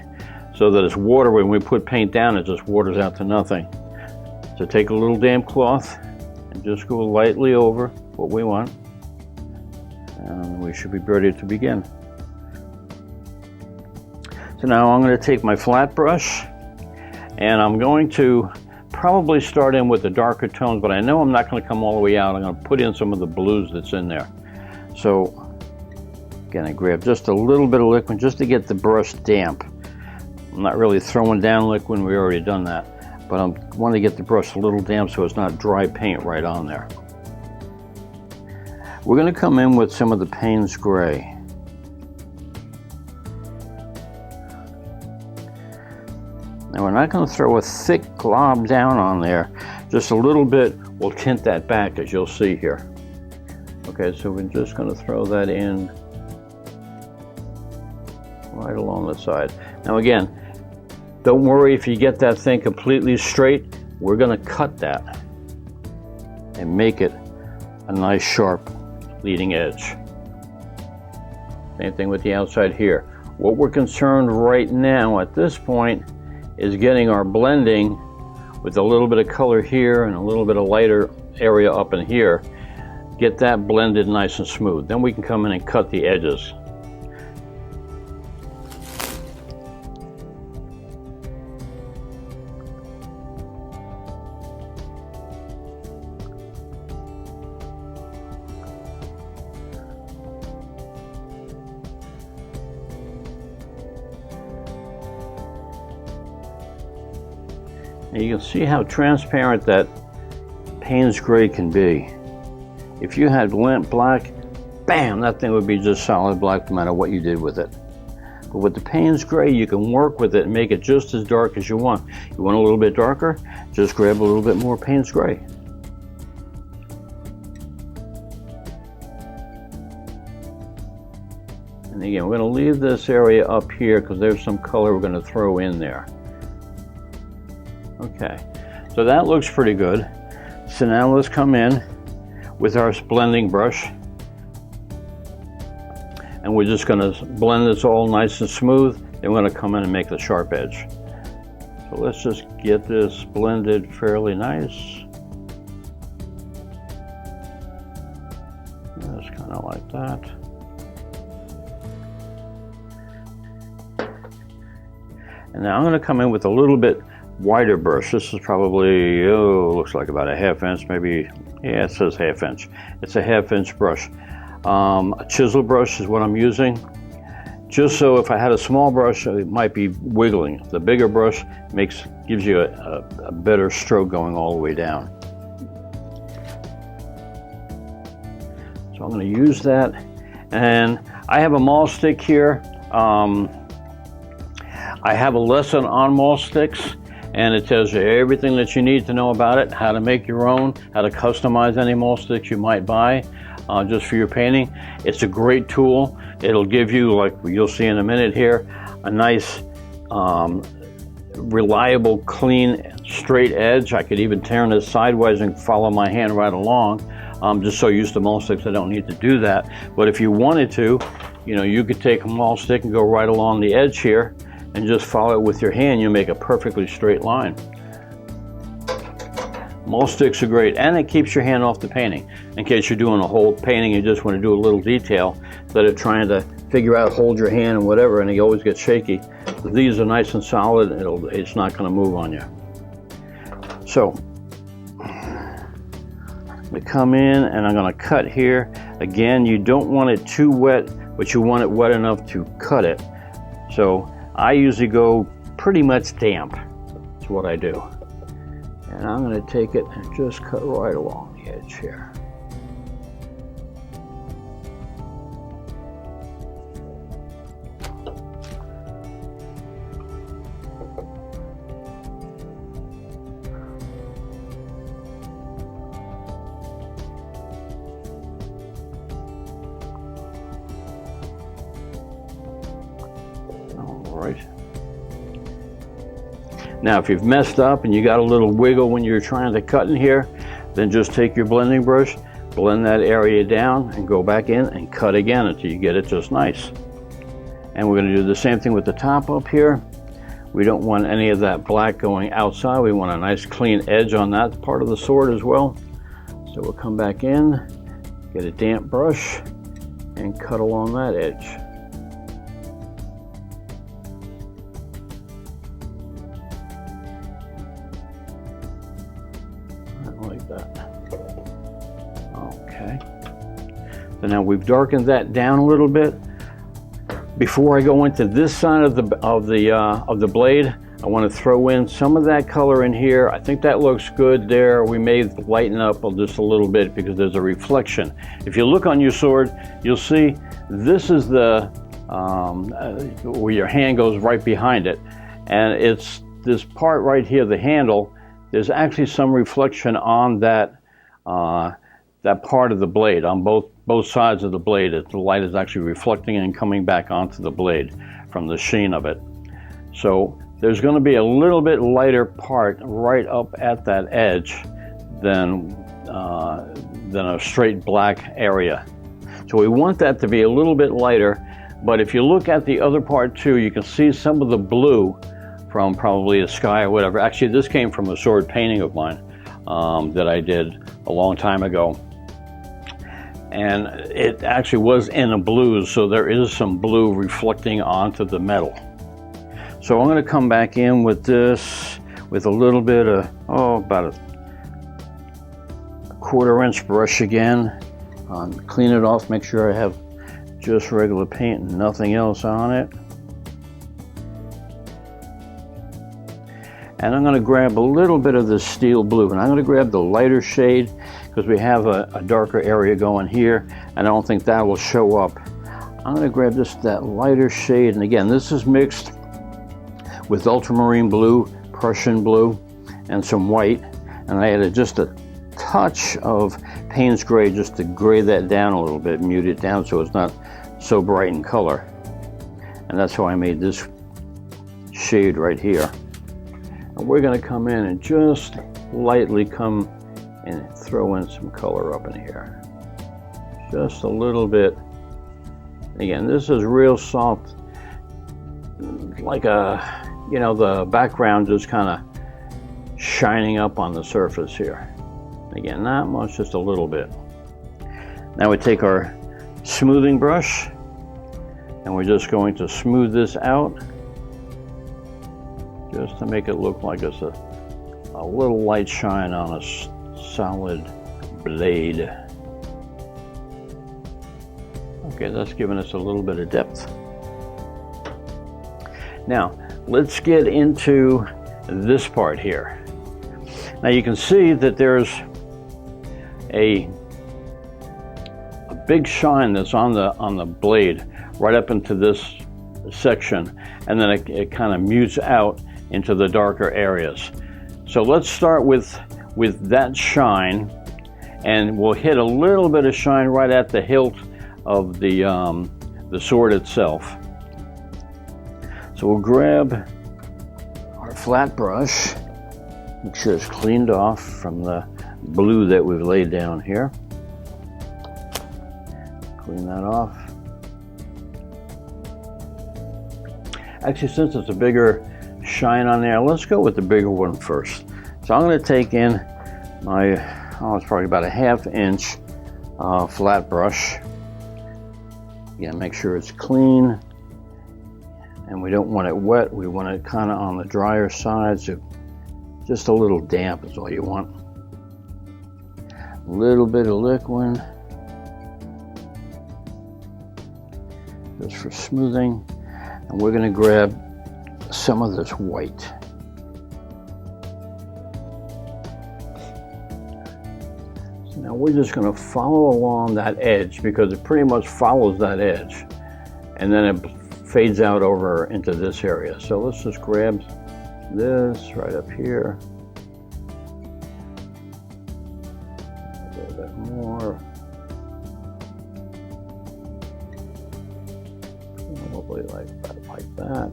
so that it's watery. When we put paint down, it just waters out to nothing. So take a little damp cloth and just go lightly over what we want. And we should be ready to begin. So now I'm going to take my flat brush and I'm going to probably start in with the darker tones, but I know I'm not going to come all the way out. I'm going to put in some of the blues that's in there. So again, I grab just a little bit of liquid just to get the brush damp. I'm not really throwing down liquid, we already done that, but I want to get the brush a little damp so it's not dry paint right on there. We're going to come in with some of the Payne's Gray. Now we're not going to throw a thick glob down on there, just a little bit will tint that back, as you'll see here. Okay, so we're just going to throw that in right along the side. Now again, don't worry if you get that thing completely straight, we're going to cut that. and make it a nice sharp leading edge. Same thing with the outside here. What we're concerned right now at this point is getting our blending with a little bit of color here and a little bit of lighter area up in here. Get that blended nice and smooth. Then we can come in and cut the edges. And you can see how transparent that Payne's gray can be. If you had lamp black, bam, that thing would be just solid black no matter what you did with it. But with the Payne's gray, you can work with it and make it just as dark as you want. You want a little bit darker? Just grab a little bit more Payne's gray. And again, we're going to leave this area up here because there's some color we're going to throw in there. Okay, so that looks pretty good. So now let's come in with our blending brush, and we're just going to blend this all nice and smooth. Then we're going to come in and make the sharp edge. So let's just get this blended fairly nice. Just kind of like that. And now I'm going to come in with a little bit wider brush. This is probably, looks like about a ½ inch, maybe, yeah, it says ½ inch. It's a ½ inch brush. A chisel brush is what I'm using. Just so if I had a small brush, it might be wiggling. The bigger brush gives you a better stroke going all the way down. So I'm going to use that. And I have a maul stick here. I have a lesson on maul sticks, and it tells you everything that you need to know about it, how to make your own, how to customize any maul sticks you might buy just for your painting. It's a great tool. It'll give you, like you'll see in a minute here, a nice, reliable, clean, straight edge. I could even turn this sideways and follow my hand right along. Just so used to maul sticks, I don't need to do that. But if you wanted to, you could take a maul stick and go right along the edge here and just follow it with your hand. You make a perfectly straight line. Maul sticks are great, and it keeps your hand off the painting. In case you're doing a whole painting, you just want to do a little detail instead of trying to figure out, hold your hand and whatever, and you always get shaky. But these are nice and solid. It's not going to move on you. So I'm going to come in and I'm going to cut here. Again, you don't want it too wet, but you want it wet enough to cut it. So I usually go pretty much damp. That's what I do. And I'm going to take it and just cut right along the edge here. Now, if you've messed up and you got a little wiggle when you're trying to cut in here, then just take your blending brush, blend that area down, and go back in and cut again until you get it just nice. And we're going to do the same thing with the top up here. We don't want any of that black going outside. We want a nice clean edge on that part of the sword as well. So we'll come back in, get a damp brush, and cut along that edge. Like that. Okay. So now we've darkened that down a little bit. Before I go into this side of the blade, I want to throw in some of that color in here. I think that looks good there. We may lighten up just a little bit because there's a reflection. If you look on your sword, you'll see this is the where your hand goes right behind it, and it's this part right here, the handle. There's actually some reflection on that that part of the blade, on both sides of the blade. The light is actually reflecting and coming back onto the blade from the sheen of it. So there's going to be a little bit lighter part right up at that edge than than a straight black area. So we want that to be a little bit lighter, but if you look at the other part too, you can see some of the blue from probably the sky or whatever. Actually, this came from a sword painting of mine that I did a long time ago. And it actually was in a blue, so there is some blue reflecting onto the metal. So I'm going to come back in with this with a little bit of, about a 1/4-inch brush again. Clean it off, make sure I have just regular paint and nothing else on it. And I'm going to grab a little bit of the steel blue, and I'm going to grab the lighter shade because we have a darker area going here, and I don't think that will show up. I'm going to grab that lighter shade, and again, this is mixed with ultramarine blue, Prussian blue, and some white, and I added just a touch of Payne's gray just to gray that down a little bit, mute it down so it's not so bright in color. And that's how I made this shade right here. And we're going to come in and just lightly come and throw in some color up in here. Just a little bit. Again, this is real soft, like the background just kind of shining up on the surface here. Again, not much, just a little bit. Now we take our smoothing brush and we're just going to smooth this out just to make it look like it's a little light shine on a solid blade. Okay, that's giving us a little bit of depth. Now, let's get into this part here. Now you can see that there's a big shine that's on the blade right up into this section, and then it kind of mutes out into the darker areas. So let's start with that shine, and we'll hit a little bit of shine right at the hilt of the sword itself. So we'll grab our flat brush, make sure it's cleaned off from the blue that we've laid down here. Clean that off. Actually, since it's a bigger shine on there, let's go with the bigger one first. So I'm going to take in my, it's probably about a 1/2 inch flat brush. Again, make sure it's clean, and we don't want it wet. We want it kind of on the drier side, so just a little damp is all you want. A little bit of liquid, just for smoothing, and we're going to grab some of this white. So now we're just going to follow along that edge because it pretty much follows that edge, and then it fades out over into this area. So let's just grab this right up here. A little bit more. Probably like that.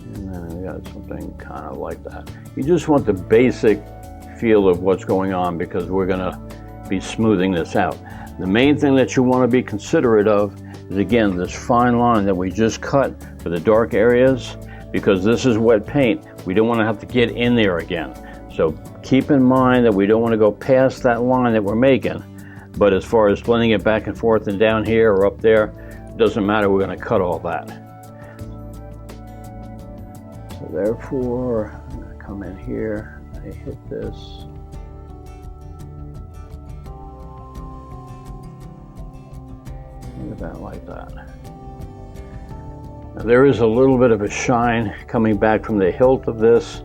And then we got something kind of like that. You just want the basic feel of what's going on because we're going to be smoothing this out. The main thing that you want to be considerate of is, again, this fine line that we just cut for the dark areas, because this is wet paint. We don't want to have to get in there again. So keep in mind that we don't want to go past that line that we're making. But as far as blending it back and forth and down here or up there, it doesn't matter, we're going to cut all that. So therefore, I'm going to come in here, I hit this. About like that. Now, there is a little bit of a shine coming back from the hilt of this.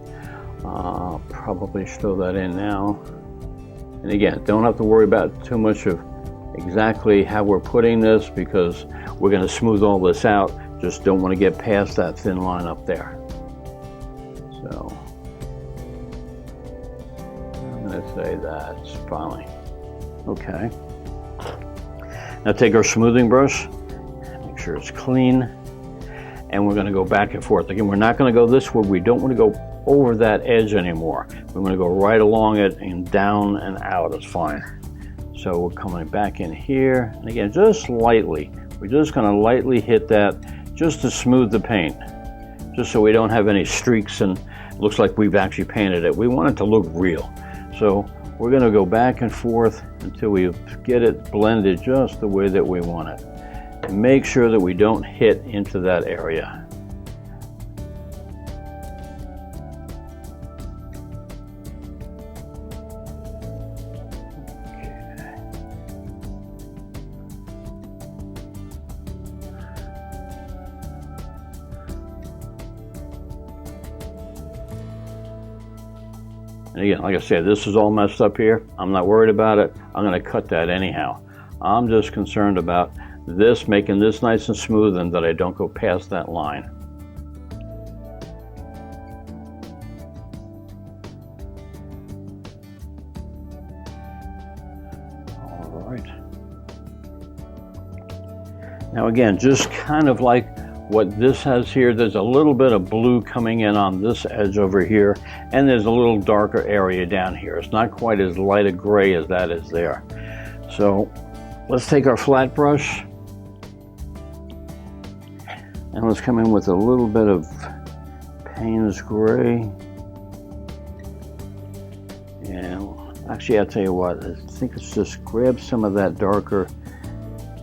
I'll probably show that in now. And again, don't have to worry about too much of exactly how we're putting this because we're going to smooth all this out. Just don't want to get past that thin line up there. So I'm going to say that's fine. Okay. Now take our smoothing brush, sure it's clean. And we're going to go back and forth. Again, we're not going to go this way. We don't want to go over that edge anymore. We're going to go right along it and down and out. It's fine. So we're coming back in here. And again, just lightly. We're just going to lightly hit that just to smooth the paint. Just so we don't have any streaks and it looks like we've actually painted it. We want it to look real. So we're going to go back and forth until we get it blended just the way that we want it. And make sure that we don't hit into that area. And again, like I said, this is all messed up here. I'm not worried about it. I'm going to cut that anyhow. I'm just concerned about this, making this nice and smooth and that I don't go past that line. All right. Now again, just kind of like what this has here, there's a little bit of blue coming in on this edge over here, and there's a little darker area down here. It's not quite as light a gray as that is there. So let's take our flat brush and let's come in with a little bit of Payne's gray. And actually, I'll tell you what, I think it's just grab some of that darker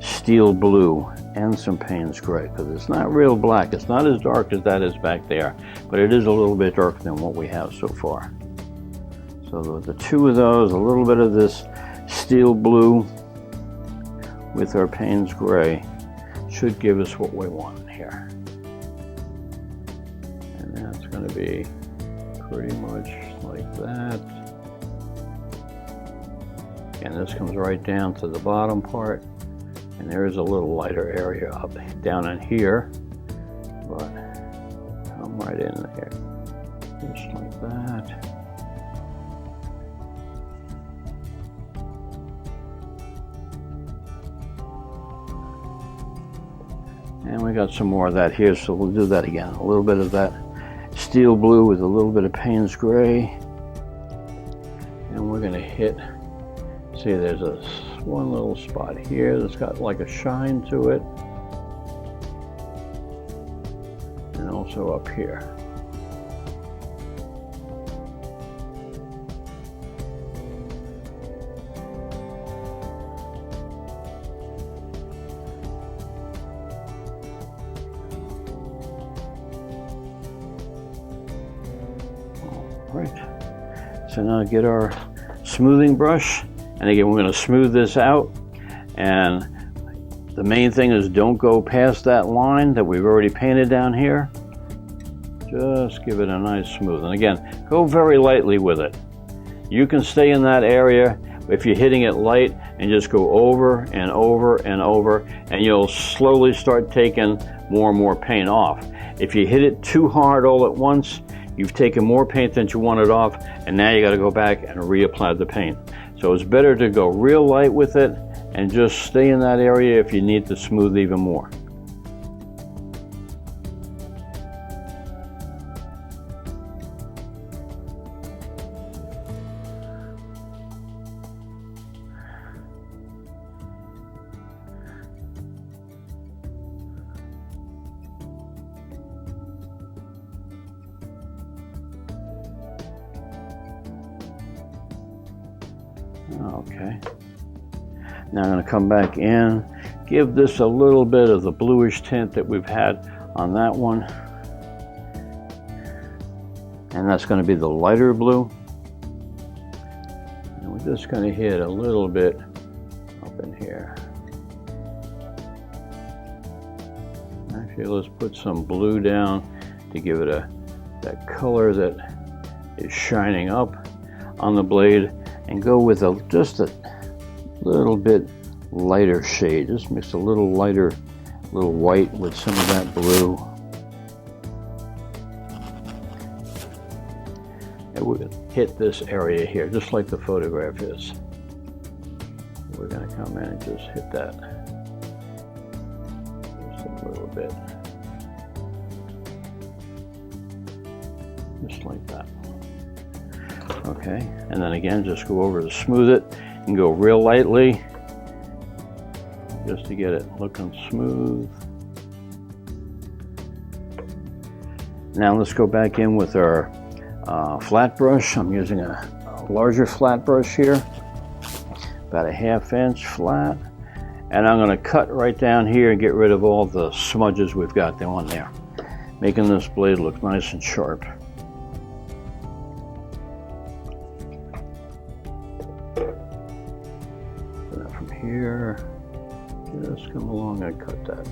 steel blue and some Payne's gray, because it's not real black. It's not as dark as that is back there, but it is a little bit darker than what we have so far. So the two of those, a little bit of this steel blue with our Payne's gray should give us what we want here. And that's going to be pretty much like that. And this comes right down to the bottom part. And there is a little lighter area up down in here, but come right in there, just like that. And we got some more of that here, so we'll do that again. A little bit of that steel blue with a little bit of Payne's gray. And we're going to hit, see there's one little spot here that's got like a shine to it. And also up here. Right, so now get our smoothing brush, and again we're going to smooth this out, and the main thing is don't go past that line that we've already painted down here. Just give it a nice smooth, and again go very lightly with it. You can stay in that area if you're hitting it light and just go over and over and over, and you'll slowly start taking more and more paint off. If you hit it too hard all at once, you've taken more paint than you wanted off, and now you got to go back and reapply the paint. So it's better to go real light with it and just stay in that area if you need to smooth even more. Okay, now I'm going to come back in, give this a little bit of the bluish tint that we've had on that one, and that's going to be the lighter blue, and we're just going to hit a little bit up in here. Actually, let's put some blue down to give it that color that is shining up on the blade. And go with just a little bit lighter shade. Just mix a little lighter, little white with some of that blue. And we're going to hit this area here, just like the photograph is. We're going to come in and just hit that. Just a little bit. Just like that. Okay, and then again, just go over to smooth it and go real lightly just to get it looking smooth. Now let's go back in with our flat brush. I'm using a larger flat brush here, about a 1/2 inch flat. And I'm going to cut right down here and get rid of all the smudges we've got on there, making this blade look nice and sharp. And from here, just come along and cut that.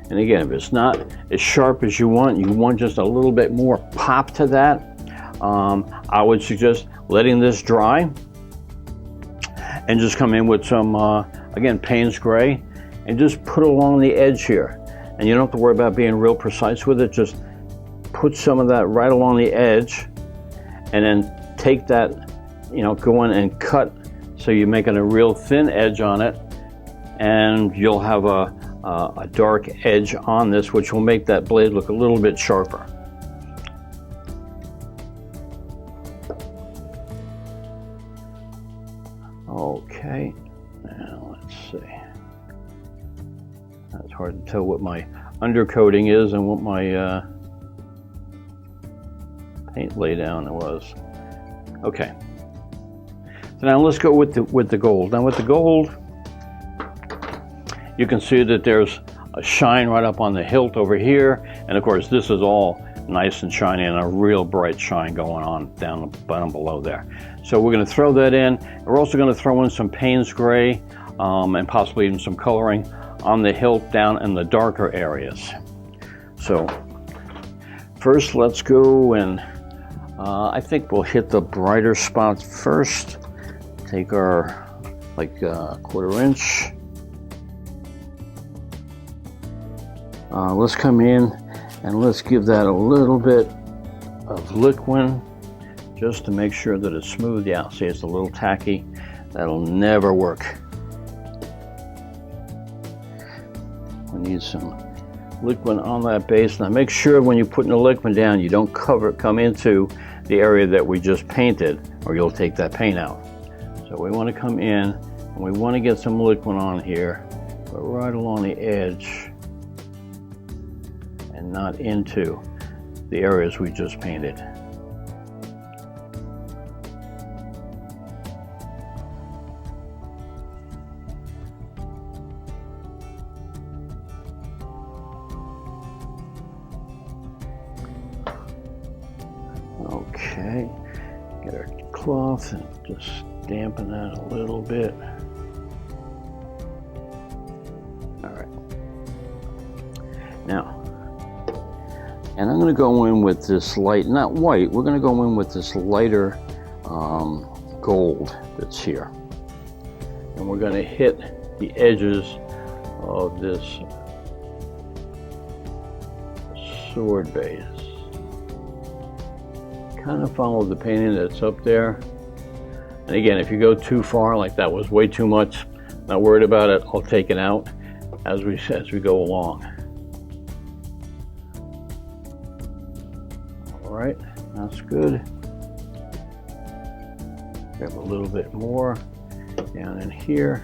And again, if it's not as sharp as you want just a little bit more pop to that, I would suggest letting this dry and just come in with some, again, Payne's Gray, and just put along the edge here. And you don't have to worry about being real precise with it. Just put some of that right along the edge, and then take that, go in and cut so you're making a real thin edge on it, and you'll have a dark edge on this, which will make that blade look a little bit sharper. Okay, now let's see. It's hard to tell what my undercoating is and what my paint laydown was. Okay, so now let's go with the gold. Now with the gold, you can see that there's a shine right up on the hilt over here, and of course this is all nice and shiny and a real bright shine going on down below there. So we're going to throw that in. We're also going to throw in some Payne's Gray and possibly even some coloring on the hilt down in the darker areas. So first let's go and I think we'll hit the brighter spots first. Take our like 1/4 inch. Let's come in and let's give that a little bit of liquid just to make sure that it's smooth. Yeah, see, it's a little tacky. That'll never work. We need some liquid on that base. Now make sure when you're putting the liquid down, you don't come into the area that we just painted, or you'll take that paint out. So we want to come in and we want to get some liquid on here, but right along the edge, and not into the areas we just painted. Okay, get our cloth and just dampen that a little bit. All right. Now, and I'm going to go in with this light, not white, we're going to go in with this lighter gold that's here. And we're going to hit the edges of this sword base. Kind of follow the painting that's up there. And again, if you go too far, like that was way too much, not worried about it, I'll take it out as we go along. All right, that's good. Grab a little bit more down in here.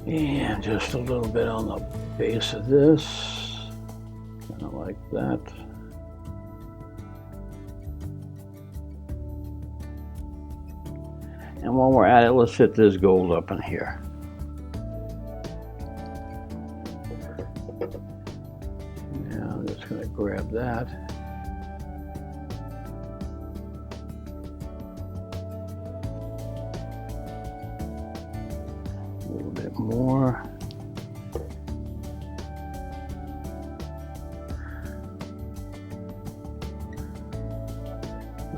And just a little bit on the base of this. Kind of like that. And while we're at it, let's hit this gold up in here. Now I'm just going to grab that. A little bit more.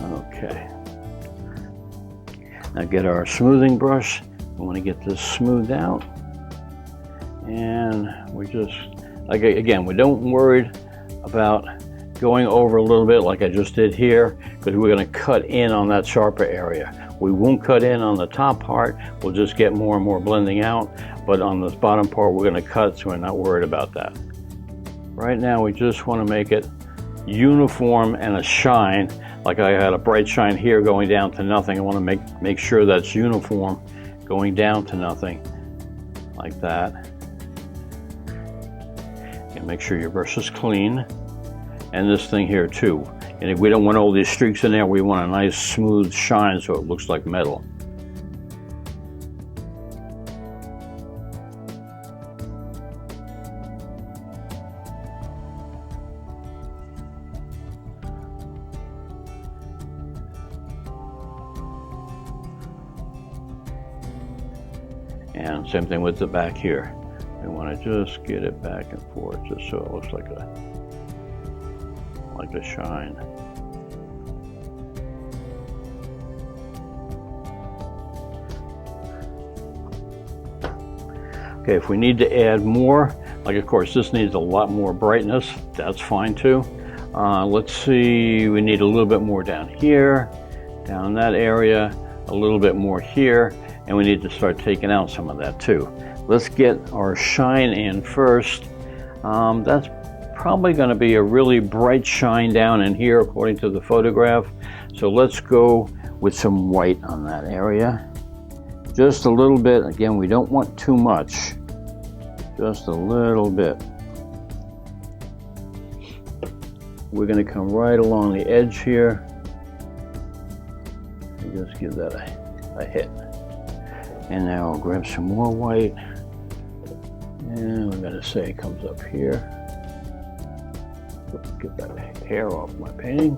Okay. Now get our smoothing brush. We want to get this smoothed out. And we're just, like, again, we don't worry about going over a little bit like I just did here, because we're going to cut in on that sharper area. We won't cut in on the top part. We'll just get more and more blending out. But on this bottom part, we're going to cut, so we're not worried about that. Right now, we just want to make it uniform and a shine. Like I had a bright shine here going down to nothing. I want to make sure that's uniform going down to nothing, like that. And make sure your brush is clean. And this thing here too. And if we don't want all these streaks in there, we want a nice smooth shine so it looks like metal. And same thing with the back here. We want to just get it back and forth just so it looks like a shine. Okay, if we need to add more, like of course this needs a lot more brightness, that's fine too. Let's see, we need a little bit more down here, down that area, a little bit more here, and we need to start taking out some of that too. Let's get our shine in first. That's probably going to be a really bright shine down in here according to the photograph. So let's go with some white on that area. Just a little bit. Again, we don't want too much. Just a little bit. We're going to come right along the edge here and just give that a hit. And now I'll grab some more white. And we're going to say it comes up here. Get that hair off my painting.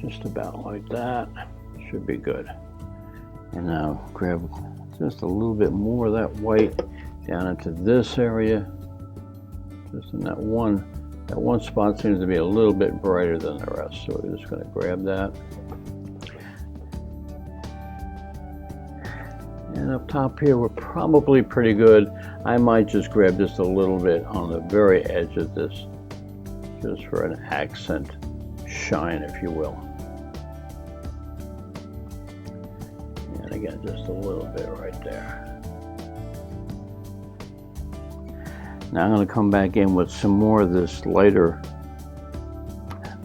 Just about like that. Should be good. And now grab just a little bit more of that white down into this area. Just in that one spot seems to be a little bit brighter than the rest, so we're just going to grab that. And up top here, we're probably pretty good. I might just grab just a little bit on the very edge of this, just for an accent shine, if you will. And again, just a little bit right there. Now I'm going to come back in with some more of this lighter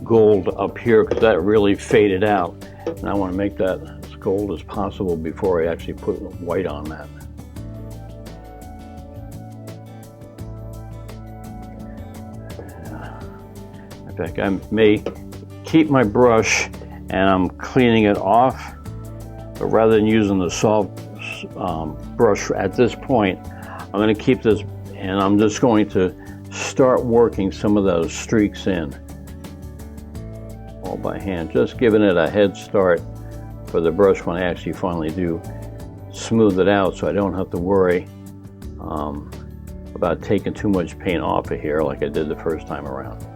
gold up here because that really faded out. And I want to make that as gold as possible before I actually put white on that. In fact, I may keep my brush and I'm cleaning it off, but rather than using the soft brush at this point, I'm going to keep this. And I'm just going to start working some of those streaks in, all by hand, just giving it a head start for the brush when I actually finally do smooth it out, so I don't have to worry about taking too much paint off of here like I did the first time around.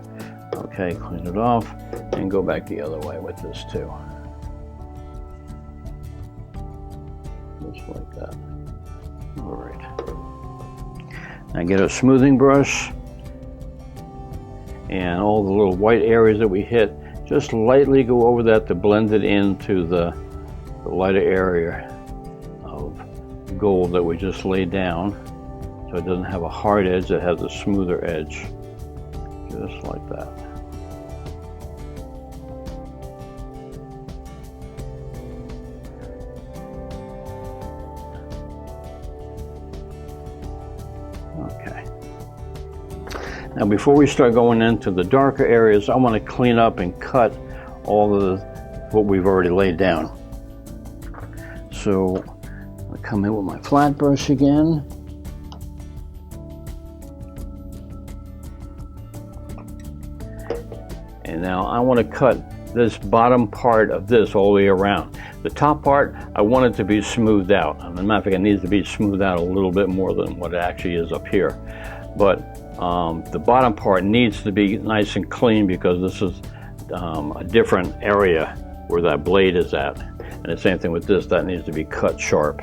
Okay, clean it off and go back the other way with this too. Just like that. All right. Now get a smoothing brush and all the little white areas that we hit, just lightly go over that to blend it into the lighter area of gold that we just laid down, so it doesn't have a hard edge, it has a smoother edge, just like that. Now before we start going into the darker areas, I want to clean up and cut all of what we've already laid down. So I come in with my flat brush again. And now I want to cut this bottom part of this all the way around. The top part, I want it to be smoothed out. As a matter of fact, it needs to be smoothed out a little bit more than what it actually is up here. But the bottom part needs to be nice and clean because this is a different area where that blade is at. And the same thing with this, that needs to be cut sharp.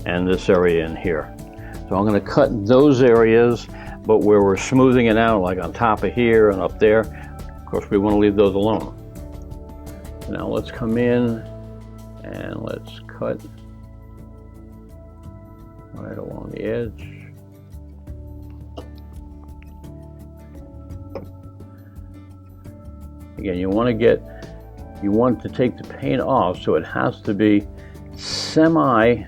And this area in here. So I'm going to cut those areas, but where we're smoothing it out, like on top of here and up there, of course we want to leave those alone. Now let's come in and let's cut right along the edge. Again, you want to take the paint off, so it has to be semi-wet,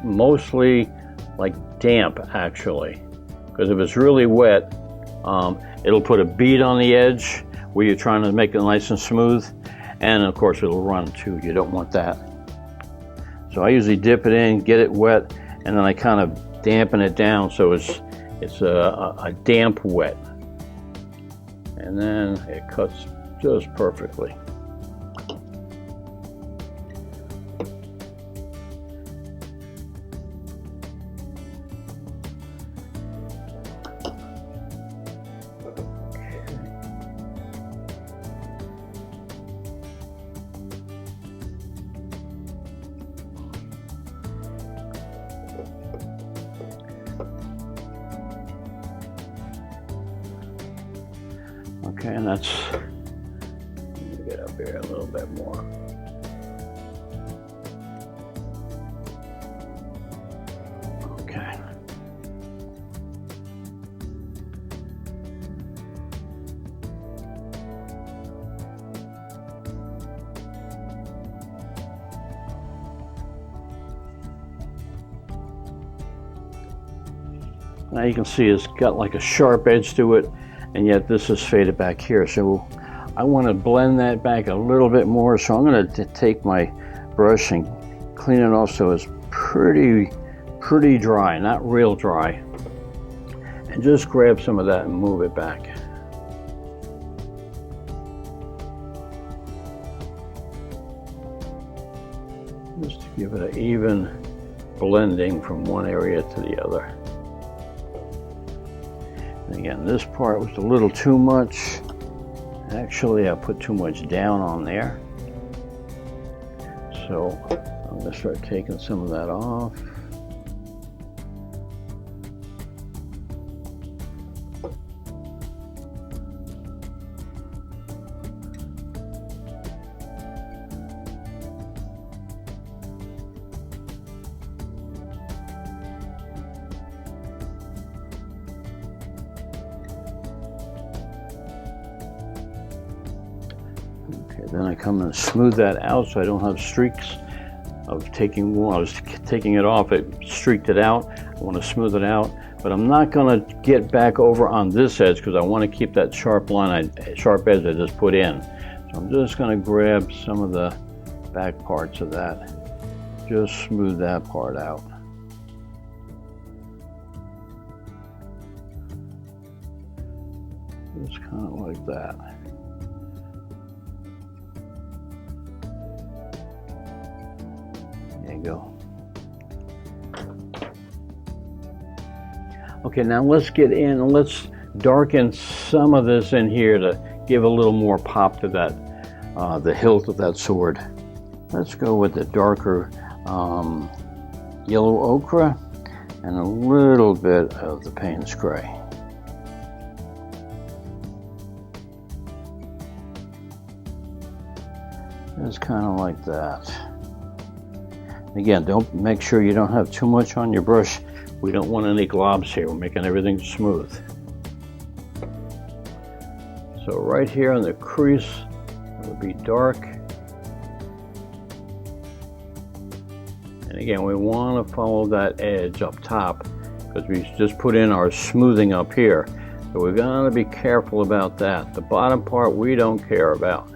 mostly like damp actually, because if it's really wet, it'll put a bead on the edge where you're trying to make it nice and smooth, and of course it'll run too. You don't want that. So I usually dip it in, get it wet, and then I kind of dampen it down so it's a damp wet. And then it cuts just perfectly. Okay, and that's, let me get up here a little bit more. Okay. Now you can see it's got like a sharp edge to it, and yet this is faded back here. So I want to blend that back a little bit more. So I'm going to take my brush and clean it off so it's pretty dry, not real dry. And just grab some of that and move it back. Just to give it an even blending from one area to the other. Again, this part was a little too much. Actually, I put too much down on there. So I'm going to start taking some of that off. Okay, then I come and smooth that out so I don't have streaks of taking one. I was taking it off, it streaked it out. I want to smooth it out, but I'm not going to get back over on this edge because I want to keep that sharp line, sharp edge I just put in. So I'm just going to grab some of the back parts of that, just smooth that part out. Just kind of like that. There you go. Okay, now let's get in and let's darken some of this in here to give a little more pop to that, the hilt of that sword. Let's go with the darker yellow ochre and a little bit of the Payne's gray. Just kind of like that. Again, make sure you don't have too much on your brush. We don't want any globs here. We're making everything smooth. So right here on the crease, it would be dark. And again, we want to follow that edge up top because we just put in our smoothing up here. So we're going to be careful about that. The bottom part we don't care about.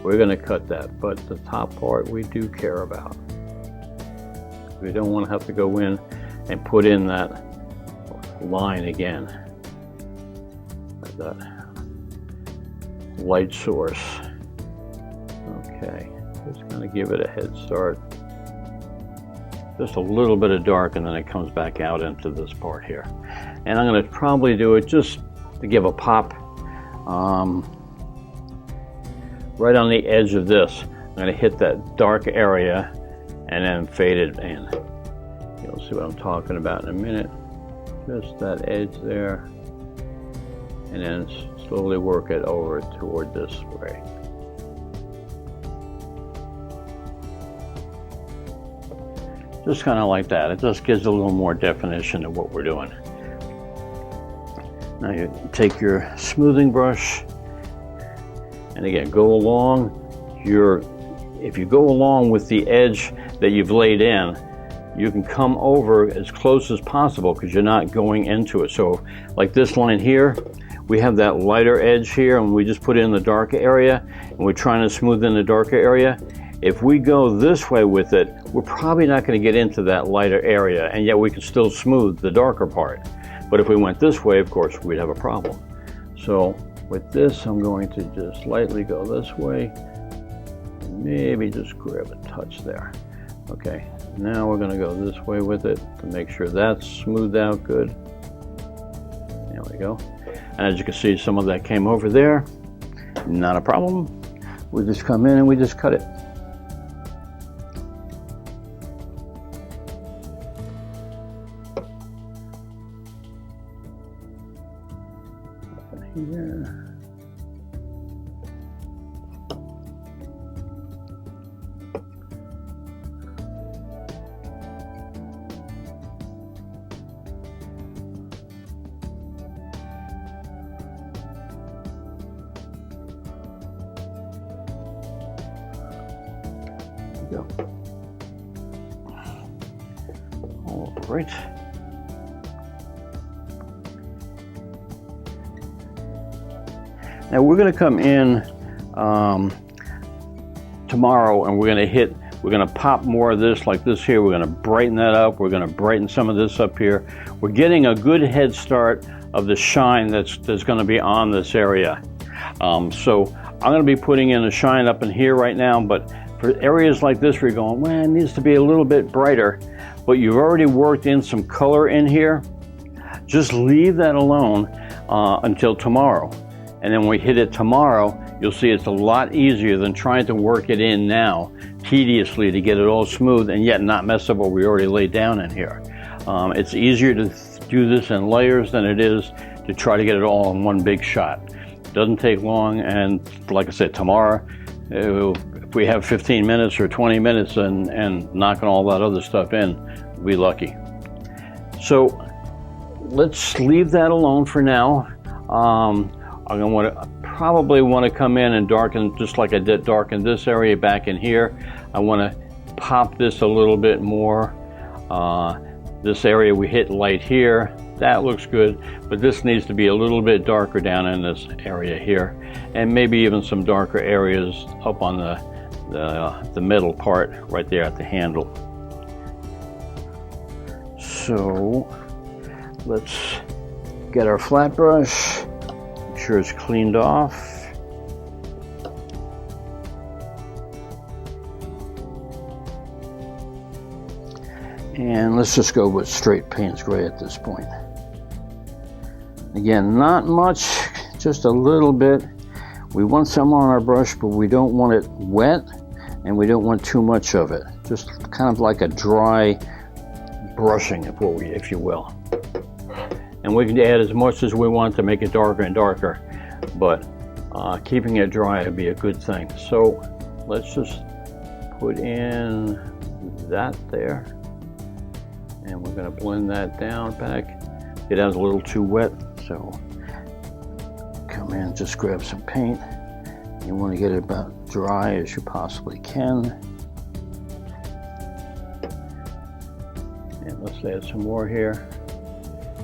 We're going to cut that, but the top part we do care about. We don't want to have to go in and put in that line again. Like that light source. Okay, just going to give it a head start. Just a little bit of dark, and then it comes back out into this part here. And I'm going to probably do it just to give a pop right on the edge of this. I'm going to hit that dark area and then fade it in. You'll see what I'm talking about in a minute. Just that edge there, and then slowly work it over toward this way. Just kind of like that. It just gives a little more definition to what we're doing. Now you take your smoothing brush, and again, go along if you go along with the edge that you've laid in, you can come over as close as possible because you're not going into it. So like this line here, we have that lighter edge here, and we just put it in the darker area, and we're trying to smooth in the darker area. If we go this way with it, we're probably not going to get into that lighter area, and yet we can still smooth the darker part. But if we went this way, of course, we'd have a problem. So with this, I'm going to just lightly go this way, and maybe just grab a touch there. Okay, now we're going to go this way with it to make sure that's smoothed out good. There we go. And as you can see, some of that came over there. Not a problem. We just come in and we just cut it. Here. Go. All right. Now we're going to come in tomorrow, and we're going to pop more of this like this here. We're going to brighten that up. We're going to brighten some of this up here. We're getting a good head start of the shine that's going to be on this area. So I'm going to be putting in a shine up in here right now, but for areas like this where you're going, well, it needs to be a little bit brighter, but you've already worked in some color in here, just leave that alone until tomorrow. And then when we hit it tomorrow, you'll see it's a lot easier than trying to work it in now tediously to get it all smooth and yet not mess up what we already laid down in here. It's easier to do this in layers than it is to try to get it all in one big shot. It doesn't take long, and like I said, tomorrow, if we have 15 minutes or 20 minutes and knocking all that other stuff in, we'll be lucky. So let's leave that alone for now. I'm going to probably want to come in and darken, just like I did darken this area back in here. I want to pop this a little bit more. This area we hit light here, that looks good, but this needs to be a little bit darker down in this area here, and maybe even some darker areas up on the middle part right there at the handle. So let's get our flat brush. Sure it's cleaned off. And let's just go with straight Payne's Gray at this point. Again, not much, just a little bit. We want some on our brush, but we don't want it wet, and we don't want too much of it. Just kind of like a dry brushing, if you will. And we can add as much as we want to make it darker and darker, but keeping it dry would be a good thing. So let's just put in that there, and we're going to blend that down back. It was a little too wet, so come in, just grab some paint. You want to get it about dry as you possibly can. And let's add some more here.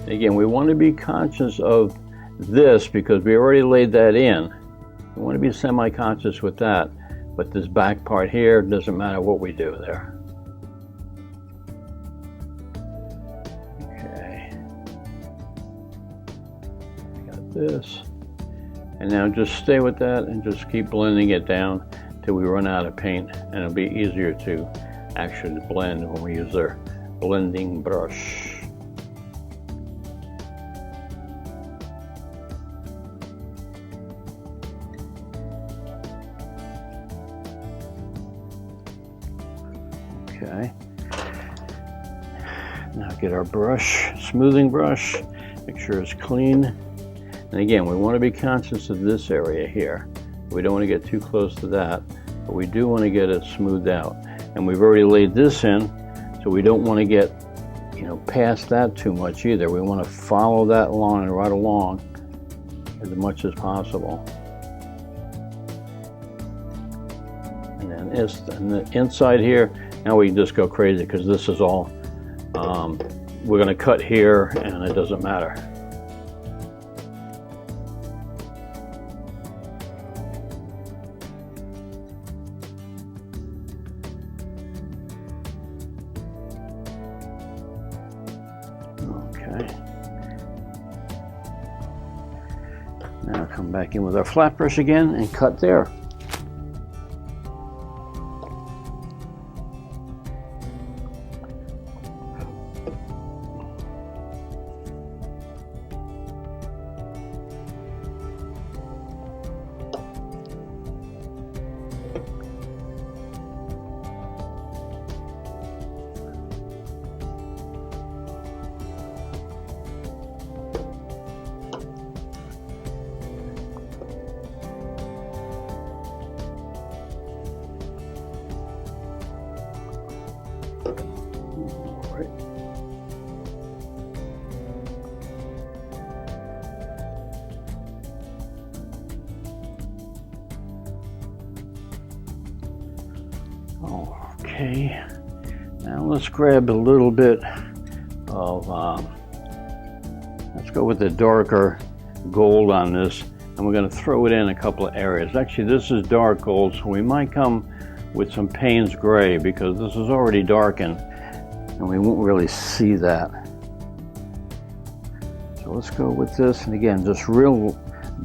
Again, we want to be conscious of this, because we already laid that in, we want to be semi-conscious with that. But this back part here, doesn't matter what we do there. Okay. Got this. And now just stay with that and just keep blending it down till we run out of paint, and it'll be easier to actually blend when we use our blending brush. Okay. Now get our brush, smoothing brush, make sure it's clean. And again, we want to be conscious of this area here. We don't want to get too close to that, but we do want to get it smoothed out. And we've already laid this in, so we don't want to get, past that too much either. We want to follow that line right along as much as possible. And then the inside here, now we can just go crazy because this is all, we're going to cut here and it doesn't matter. Okay. Now come back in with our flat brush again and cut there. Okay, now let's grab a little bit of, let's go with the darker gold on this, and we're going to throw it in a couple of areas. Actually, this is dark gold, so we might come with some Payne's gray because this is already darkened and we won't really see that. So let's go with this, and again, just real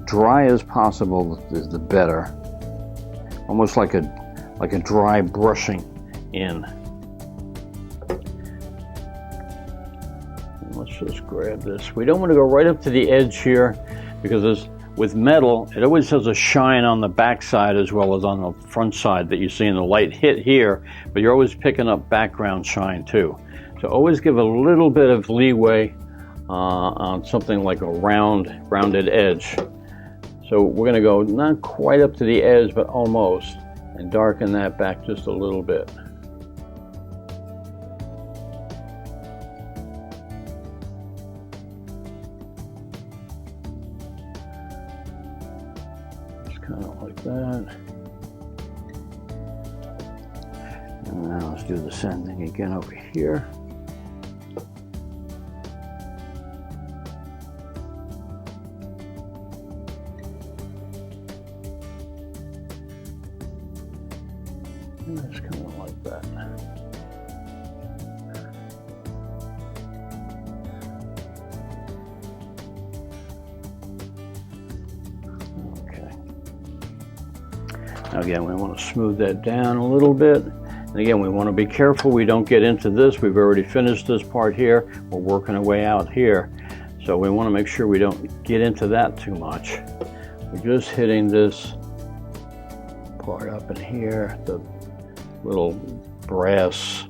dry as possible is the better. Almost like a dry brushing in. And let's just grab this. We don't want to go right up to the edge here because with metal, it always has a shine on the back side as well as on the front side that you see in the light hit here, but you're always picking up background shine too. So always give a little bit of leeway on something like a rounded edge. So we're going to go not quite up to the edge, but almost, and darken that back just a little bit. Just kind of like that. And now let's do the same thing again over here. Just kind of like that. Okay. Now again, we want to smooth that down a little bit. And again, we want to be careful we don't get into this. We've already finished this part here. We're working our way out here. So we want to make sure we don't get into that too much. We're just hitting this part up in here, the little brass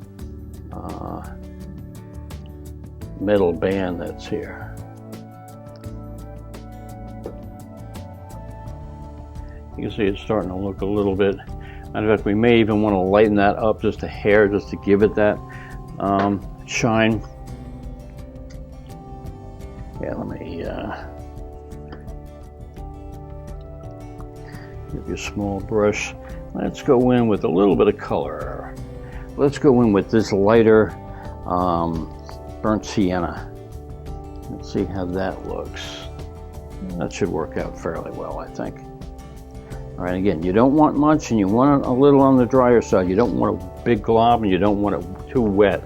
metal band that's here. You can see it's starting to look a little bit. Matter of fact, we may even want to lighten that up just a hair, just to give it that shine. Yeah, let me give you a small brush. Let's go in with a little bit of color. Let's go in with this lighter burnt sienna. Let's see how that looks. That should work out fairly well, I think. All right, again, you don't want much and you want it a little on the drier side. You don't want a big glob and you don't want it too wet.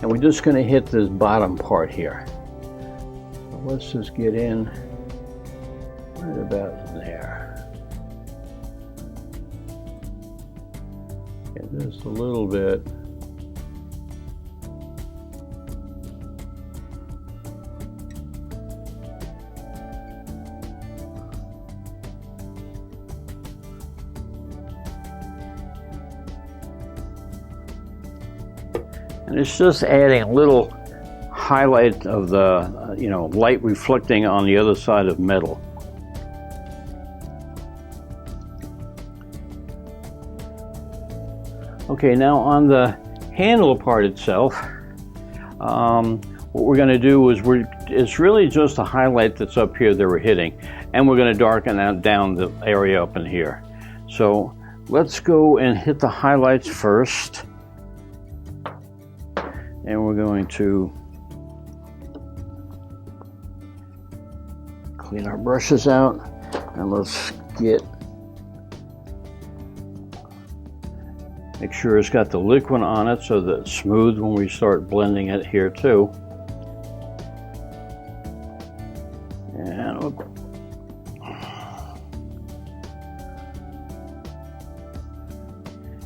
And we're just going to hit this bottom part here. So let's just get in right about there. Get just a little bit. And it's just adding a little highlight of the, light reflecting on the other side of metal. Okay, now on the handle part itself, what we're going to do is it's really just a highlight that's up here that we're hitting, and we're going to darken out down the area up in here. So let's go and hit the highlights first. And we're going to clean our brushes out, and let's make sure it's got the liquid on it so that it's smooth when we start blending it here too. And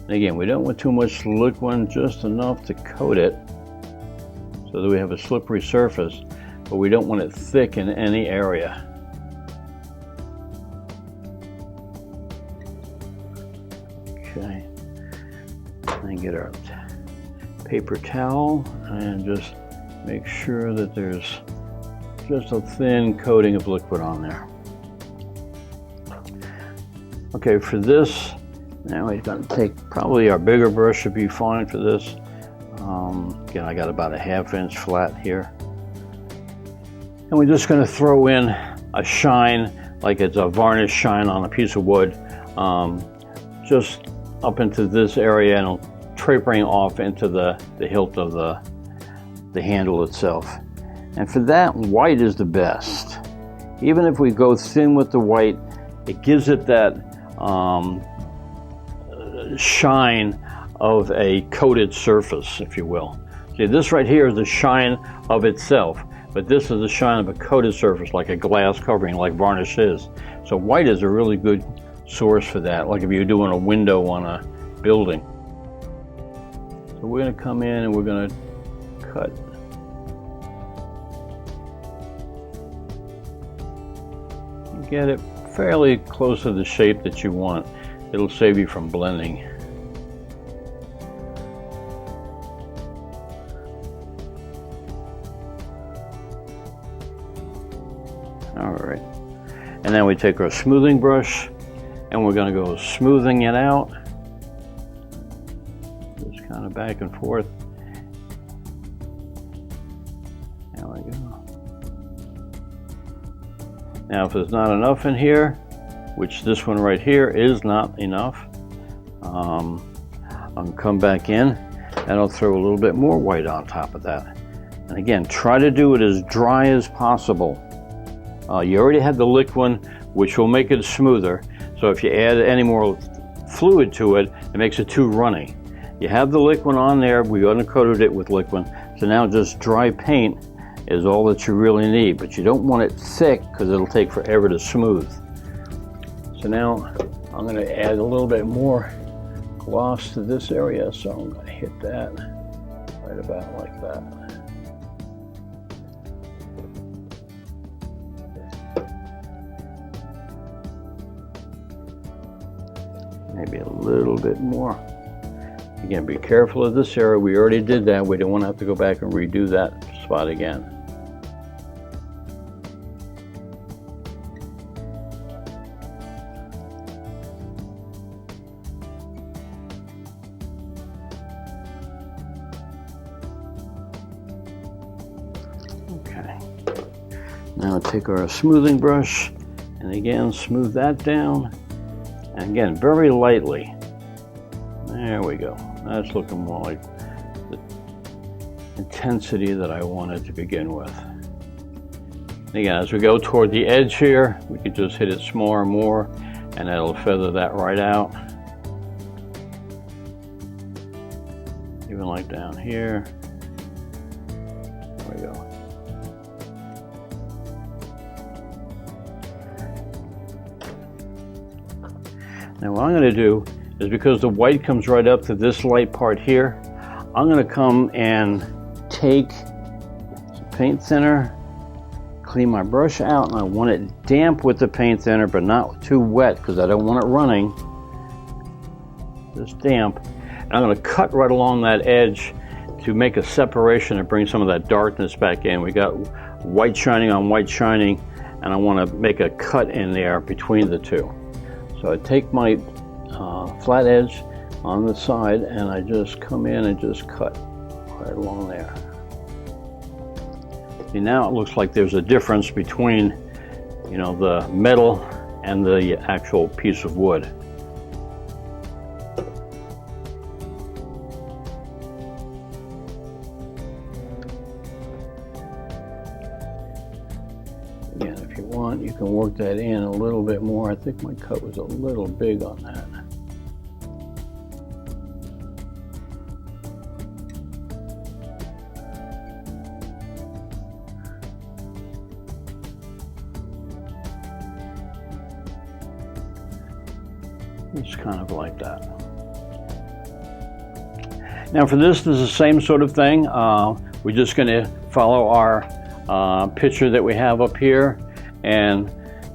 again, we don't want too much liquid, just enough to coat it, so that we have a slippery surface, but we don't want it thick in any area. Okay, and get our paper towel and just make sure that there's just a thin coating of liquid on there. Okay, for this, now we're going to take probably our bigger brush should be fine for this. Again, I got about a 1/2 inch flat here. And we're just going to throw in a shine, like it's a varnish shine on a piece of wood, just up into this area and tapering off into the hilt of the handle itself. And for that, white is the best. Even if we go thin with the white, it gives it that shine of a coated surface, if you will. See, this right here is the shine of itself, but this is the shine of a coated surface, like a glass covering, like varnish is. So white is a really good source for that, like if you're doing a window on a building. So we're going to come in and we're going to cut. Get it fairly close to the shape that you want. It'll save you from blending. Alright, and then we take our smoothing brush and we're going to go smoothing it out, just kind of back and forth. There we go. Now if there's not enough in here, which this one right here is not enough, I'll come back in and I'll throw a little bit more white on top of that. And again, try to do it as dry as possible. You already have the liquid, which will make it smoother. So if you add any more fluid to it, it makes it too runny. You have the liquid on there. We undercoated it with liquid. So now just dry paint is all that you really need. But you don't want it thick because it'll take forever to smooth. So now I'm going to add a little bit more gloss to this area. So I'm going to hit that right about like that. Maybe a little bit more. Again, be careful of this area. We already did that. We don't want to have to go back and redo that spot again. Okay. Now take our smoothing brush and again smooth that down. And again, very lightly. There we go. That's looking more like the intensity that I wanted to begin with. Again, as we go toward the edge here, we can just hit it some more and more, and that'll feather that right out. Even like down here. There we go. Now what I'm going to do is, because the white comes right up to this light part here, I'm going to come and take some paint thinner, clean my brush out, and I want it damp with the paint thinner but not too wet because I don't want it running. Just damp. And I'm going to cut right along that edge to make a separation and bring some of that darkness back in. We got white shining on white shining, and I want to make a cut in there between the two. So I take my flat edge on the side and I just come in and just cut right along there. See, now it looks like there's a difference between, you know, the metal and the actual piece of wood. Again, if you want, you can work that in a little bit more. I think my cut was a little big on that. It's kind of like that. Now for this is the same sort of thing. We're just going to follow our picture that we have up here and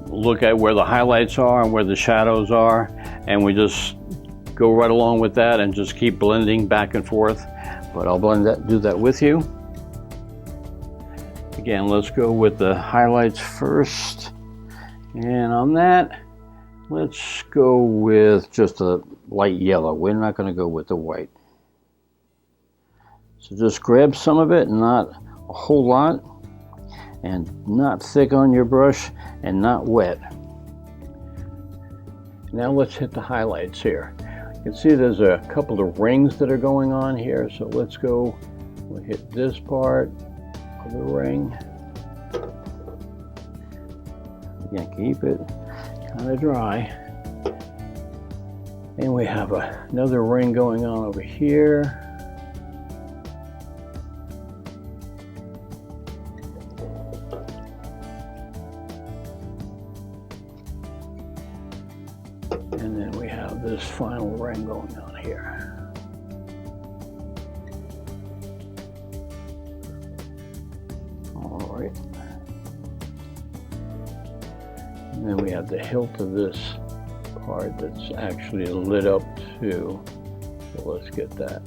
look at where the highlights are and where the shadows are, and we just go right along with that and just keep blending back and forth. But I'll do that with you. Again, let's go with the highlights first, and on that let's go with just a light yellow. We're not going to go with the white. So just grab some of it, not a whole lot, and not thick on your brush and not wet. Now let's hit the highlights here. You can see there's a couple of rings that are going on here, so let's go, we'll hit this part of the ring. Again, keep it kind of dry. And we have another ring going on over here. And then we have this final ring going on here. All right. And then we have the hilt of this part that's actually lit up too. So let's get that.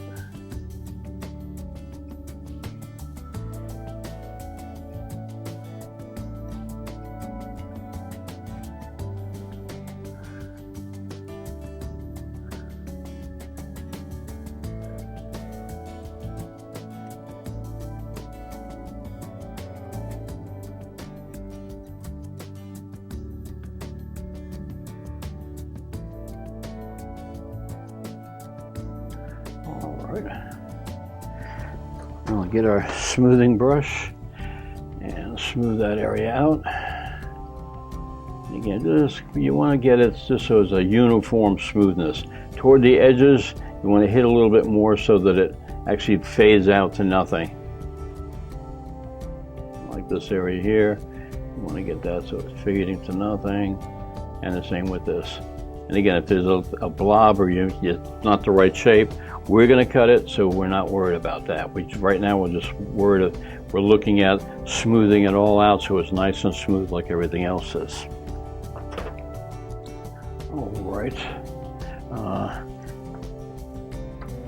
I'll get our smoothing brush and smooth that area out. Again, you want to get it just so it's a uniform smoothness. Toward the edges, you want to hit a little bit more so that it actually fades out to nothing. Like this area here, you want to get that so it's fading to nothing, and the same with this. And again, if there's a blob or it's not the right shape, we're going to cut it, so we're not worried about that. Right now we're just we're looking at smoothing it all out so it's nice and smooth like everything else is. All right.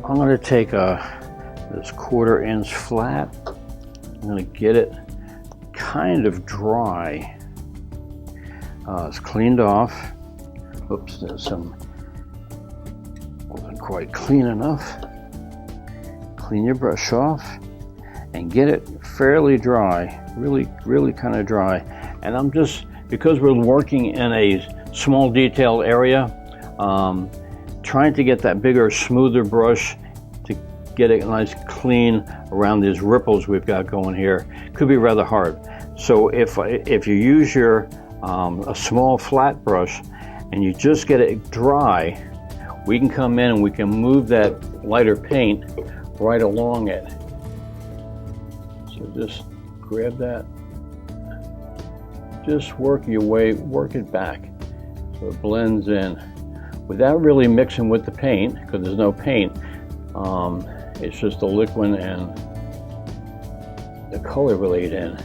I'm going to take this 1/4 inch flat. I'm going to get it kind of dry. It's cleaned off. Oops, there's some, wasn't quite clean enough. Clean your brush off and get it fairly dry, really kind of dry. And I'm just, because we're working in a small detail area, trying to get that bigger, smoother brush to get it nice clean around these ripples we've got going here. Could be rather hard. So if you use your a small flat brush and you just get it dry, we can come in and we can move that lighter paint right along it. So just grab that, just work your way, work it back so it blends in without really mixing with the paint, because there's no paint. It's just the liquid and the color laid in.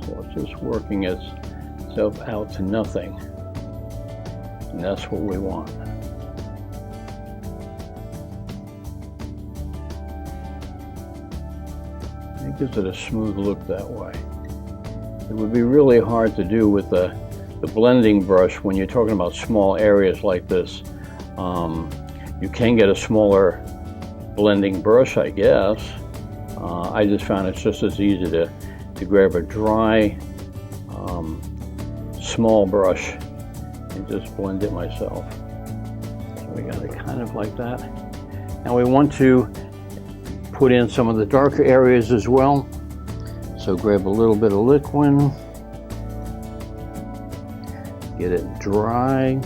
So it's just working itself out to nothing. And that's what we want. It gives it a smooth look that way. It would be really hard to do with the blending brush when you're talking about small areas like this. You can get a smaller blending brush, I guess. I just found it's just as easy to grab a dry, small brush and just blend it myself. So we got it kind of like that. Now we want to put in some of the darker areas as well. So grab a little bit of liquid, get it dry.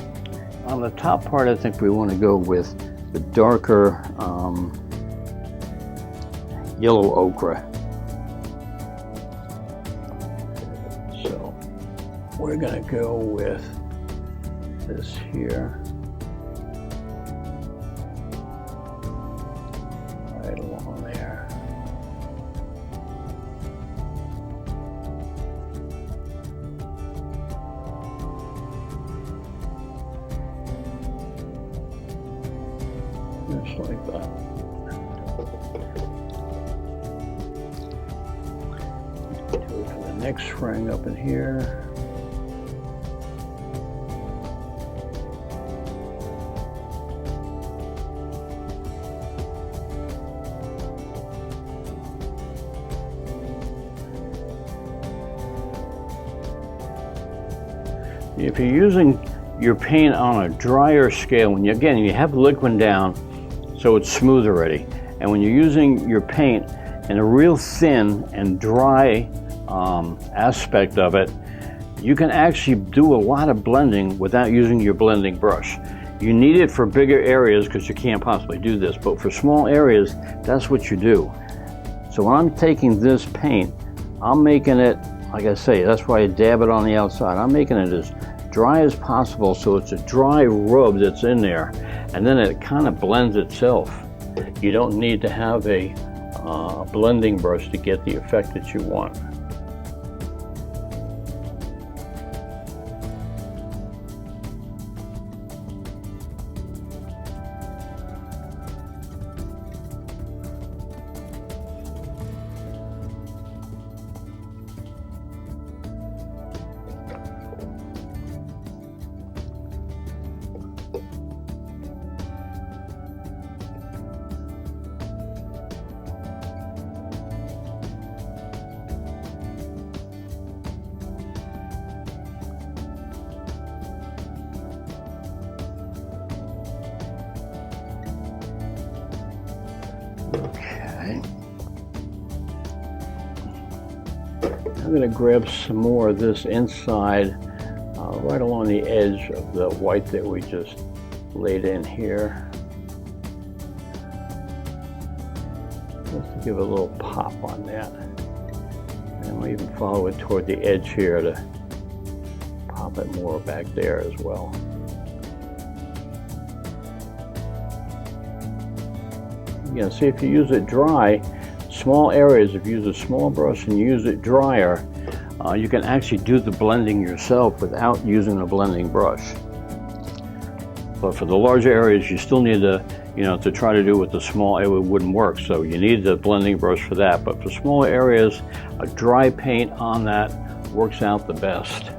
On the top part, I think we want to go with the darker yellow ochre. So we're going to go with this here. Right along there. Just like that. Do it for the next ring up in here. If you're using your paint on a drier scale, when you have liquid down so it's smooth already, and when you're using your paint in a real thin and dry aspect of it, you can actually do a lot of blending without using your blending brush. You need it for bigger areas because you can't possibly do this, but for small areas, that's what you do. So when I'm taking this paint, I'm making it, like I say, that's why I dab it on the outside. I'm making it as dry as possible so it's a dry rub that's in there, and then it kind of blends itself. You don't need to have a blending brush to get the effect that you want. Okay. I'm going to grab some more of this inside, right along the edge of the white that we just laid in here. Just to give a little pop on that. And we'll even follow it toward the edge here to pop it more back there as well. Again, see, if you use it dry, small areas, if you use a small brush and use it drier, you can actually do the blending yourself without using a blending brush. But for the larger areas, you still need to, to try to do it with the small, it wouldn't work. So you need the blending brush for that. But for smaller areas, a dry paint on that works out the best.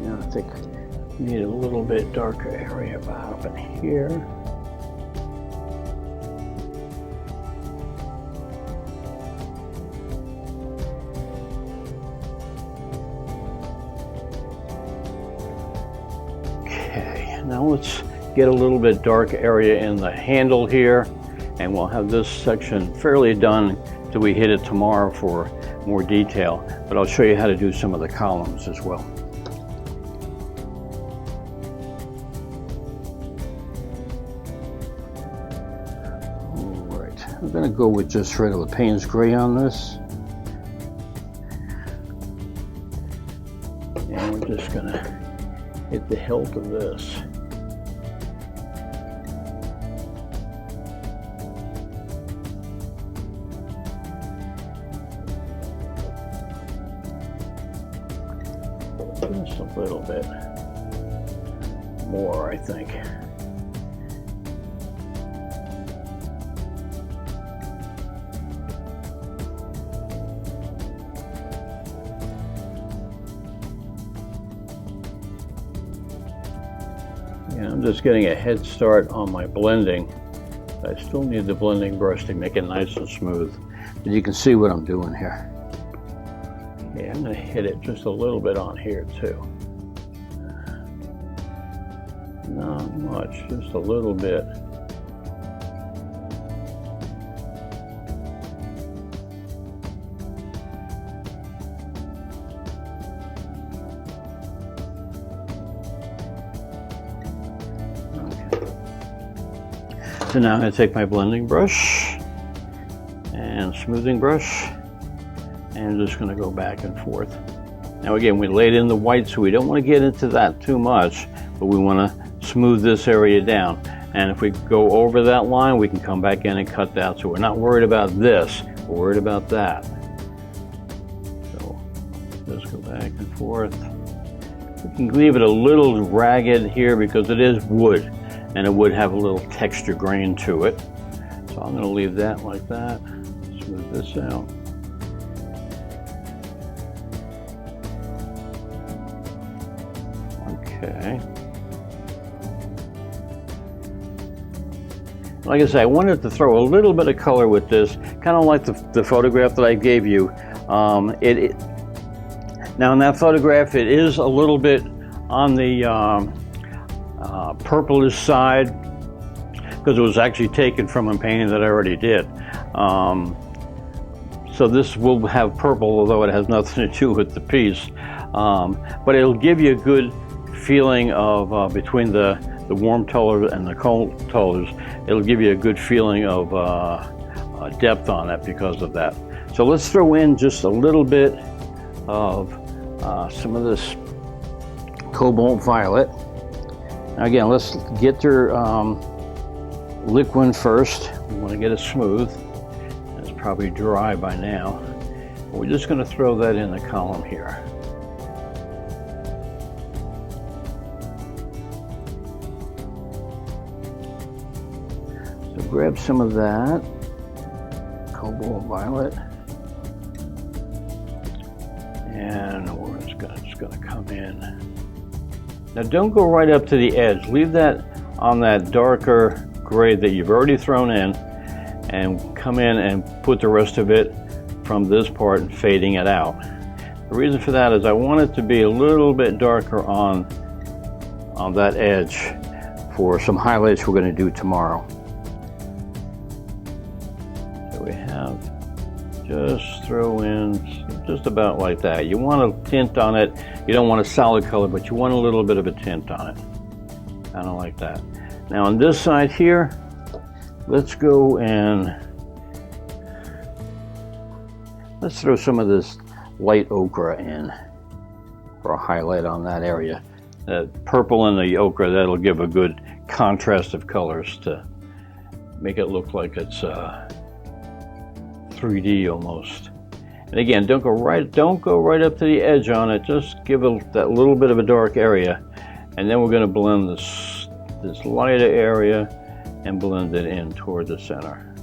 I think we need a little bit darker area about up in here. Now let's get a little bit dark area in the handle here, and we'll have this section fairly done till we hit it tomorrow for more detail. But I'll show you how to do some of the columns as well. All right, I'm going to go with just regular Payne's gray on this. And we're just going to hit the hilt of this. Just a little bit more, I think. Yeah, I'm just getting a head start on my blending. I still need the blending brush to make it nice and smooth. But you can see what I'm doing here. Yeah, I'm going to hit it just a little bit on here too. Not much, just a little bit. Okay. So now I'm going to take my blending brush and smoothing brush, and I'm just going to go back and forth. Now again, we laid in the white, so we don't want to get into that too much, but we want to smooth this area down. And if we go over that line, we can come back in and cut that. So we're not worried about this, we're worried about that. So just go back and forth. We can leave it a little ragged here because it is wood, and it would have a little texture grain to it. So I'm going to leave that like that. Smooth this out. Okay. Like I say, I wanted to throw a little bit of color with this, kind of like the photograph that I gave you. Now in that photograph, it is a little bit on the purplish side because it was actually taken from a painting that I already did. So this will have purple, although it has nothing to do with the piece. But it'll give you a good feeling of between the warm colors and the cold colors. It'll give you a good feeling of depth on it because of that. So let's throw in just a little bit of some of this cobalt violet. Now again, let's get your liquid first. We want to get it smooth. It's probably dry by now. We're just going to throw that in the column here. So grab some of that cobalt violet, and we're just going to come in. Now don't go right up to the edge. Leave that on that darker gray that you've already thrown in, and come in and put the rest of it from this part and fading it out. The reason for that is I want it to be a little bit darker on that edge for some highlights we're going to do tomorrow. So we have, just throw in just about like that. You want a tint on it. You don't want a solid color, but you want a little bit of a tint on it. Kind of like that. Now on this side here, let's go and let's throw some of this light ochre in for a highlight on that area. That purple and the ochre, that'll give a good contrast of colors to make it look like it's 3D almost. And again, don't go right up to the edge on it. Just give it that little bit of a dark area, and then we're going to blend this lighter area and blend it in toward the center.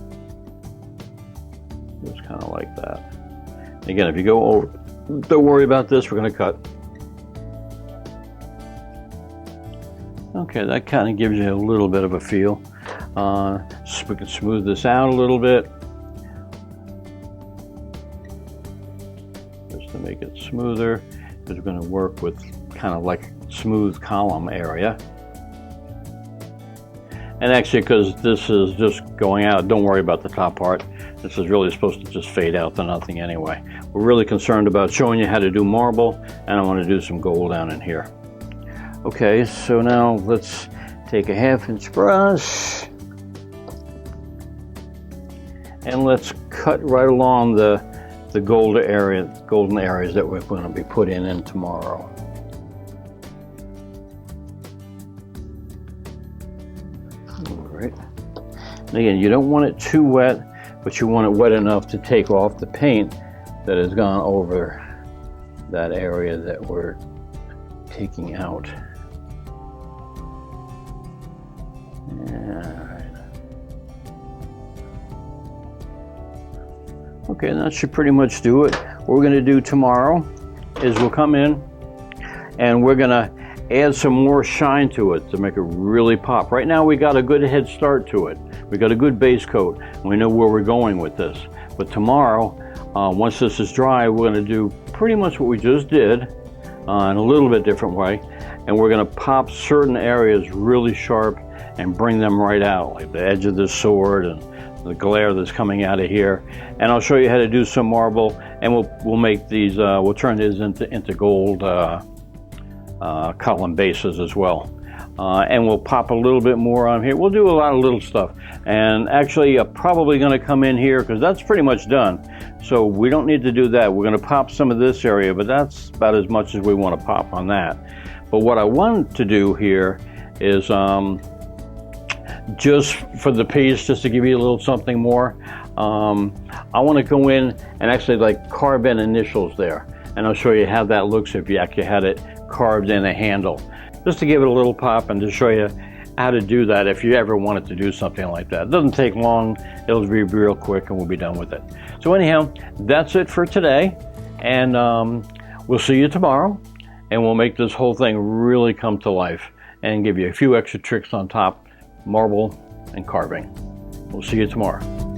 Just kind of like that. Again, if you go over, don't worry about this. We're going to cut. Okay, that kind of gives you a little bit of a feel. We can smooth this out a little bit, just to make it smoother, because we're going to work with kind of like smooth column area. And actually, because this is just going out, don't worry about the top part. This is really supposed to just fade out to nothing anyway. We're really concerned about showing you how to do marble, and I want to do some gold down in here. Okay, so now let's take a 1/2-inch brush and let's cut right along the golden areas that we're going to be putting in tomorrow. All right. And again, you don't want it too wet, but you want it wet enough to take off the paint that has gone over that area that we're taking out. Okay, that should pretty much do it. What we're going to do tomorrow is we'll come in and we're going to add some more shine to it to make it really pop. Right now we got a good head start to it. We got a good base coat. We know where we're going with this. But tomorrow, once this is dry, we're going to do pretty much what we just did in a little bit different way. And we're going to pop certain areas really sharp and bring them right out, like the edge of this sword and the glare that's coming out of here. And I'll show you how to do some marble, and we'll make these, we'll turn these into gold column bases as well. And we'll pop a little bit more on here. We'll do a lot of little stuff. And actually, probably going to come in here because that's pretty much done. So we don't need to do that. We're going to pop some of this area, but that's about as much as we want to pop on that. But what I want to do here is just for the piece, just to give you a little something more, I want to go in and actually like carve in initials there. And I'll show you how that looks if you actually had it carved in a handle. Just to give it a little pop and to show you how to do that if you ever wanted to do something like that. It doesn't take long, it'll be real quick and we'll be done with it. So anyhow, that's it for today, and we'll see you tomorrow, and we'll make this whole thing really come to life and give you a few extra tricks on top, marble and carving. We'll see you tomorrow.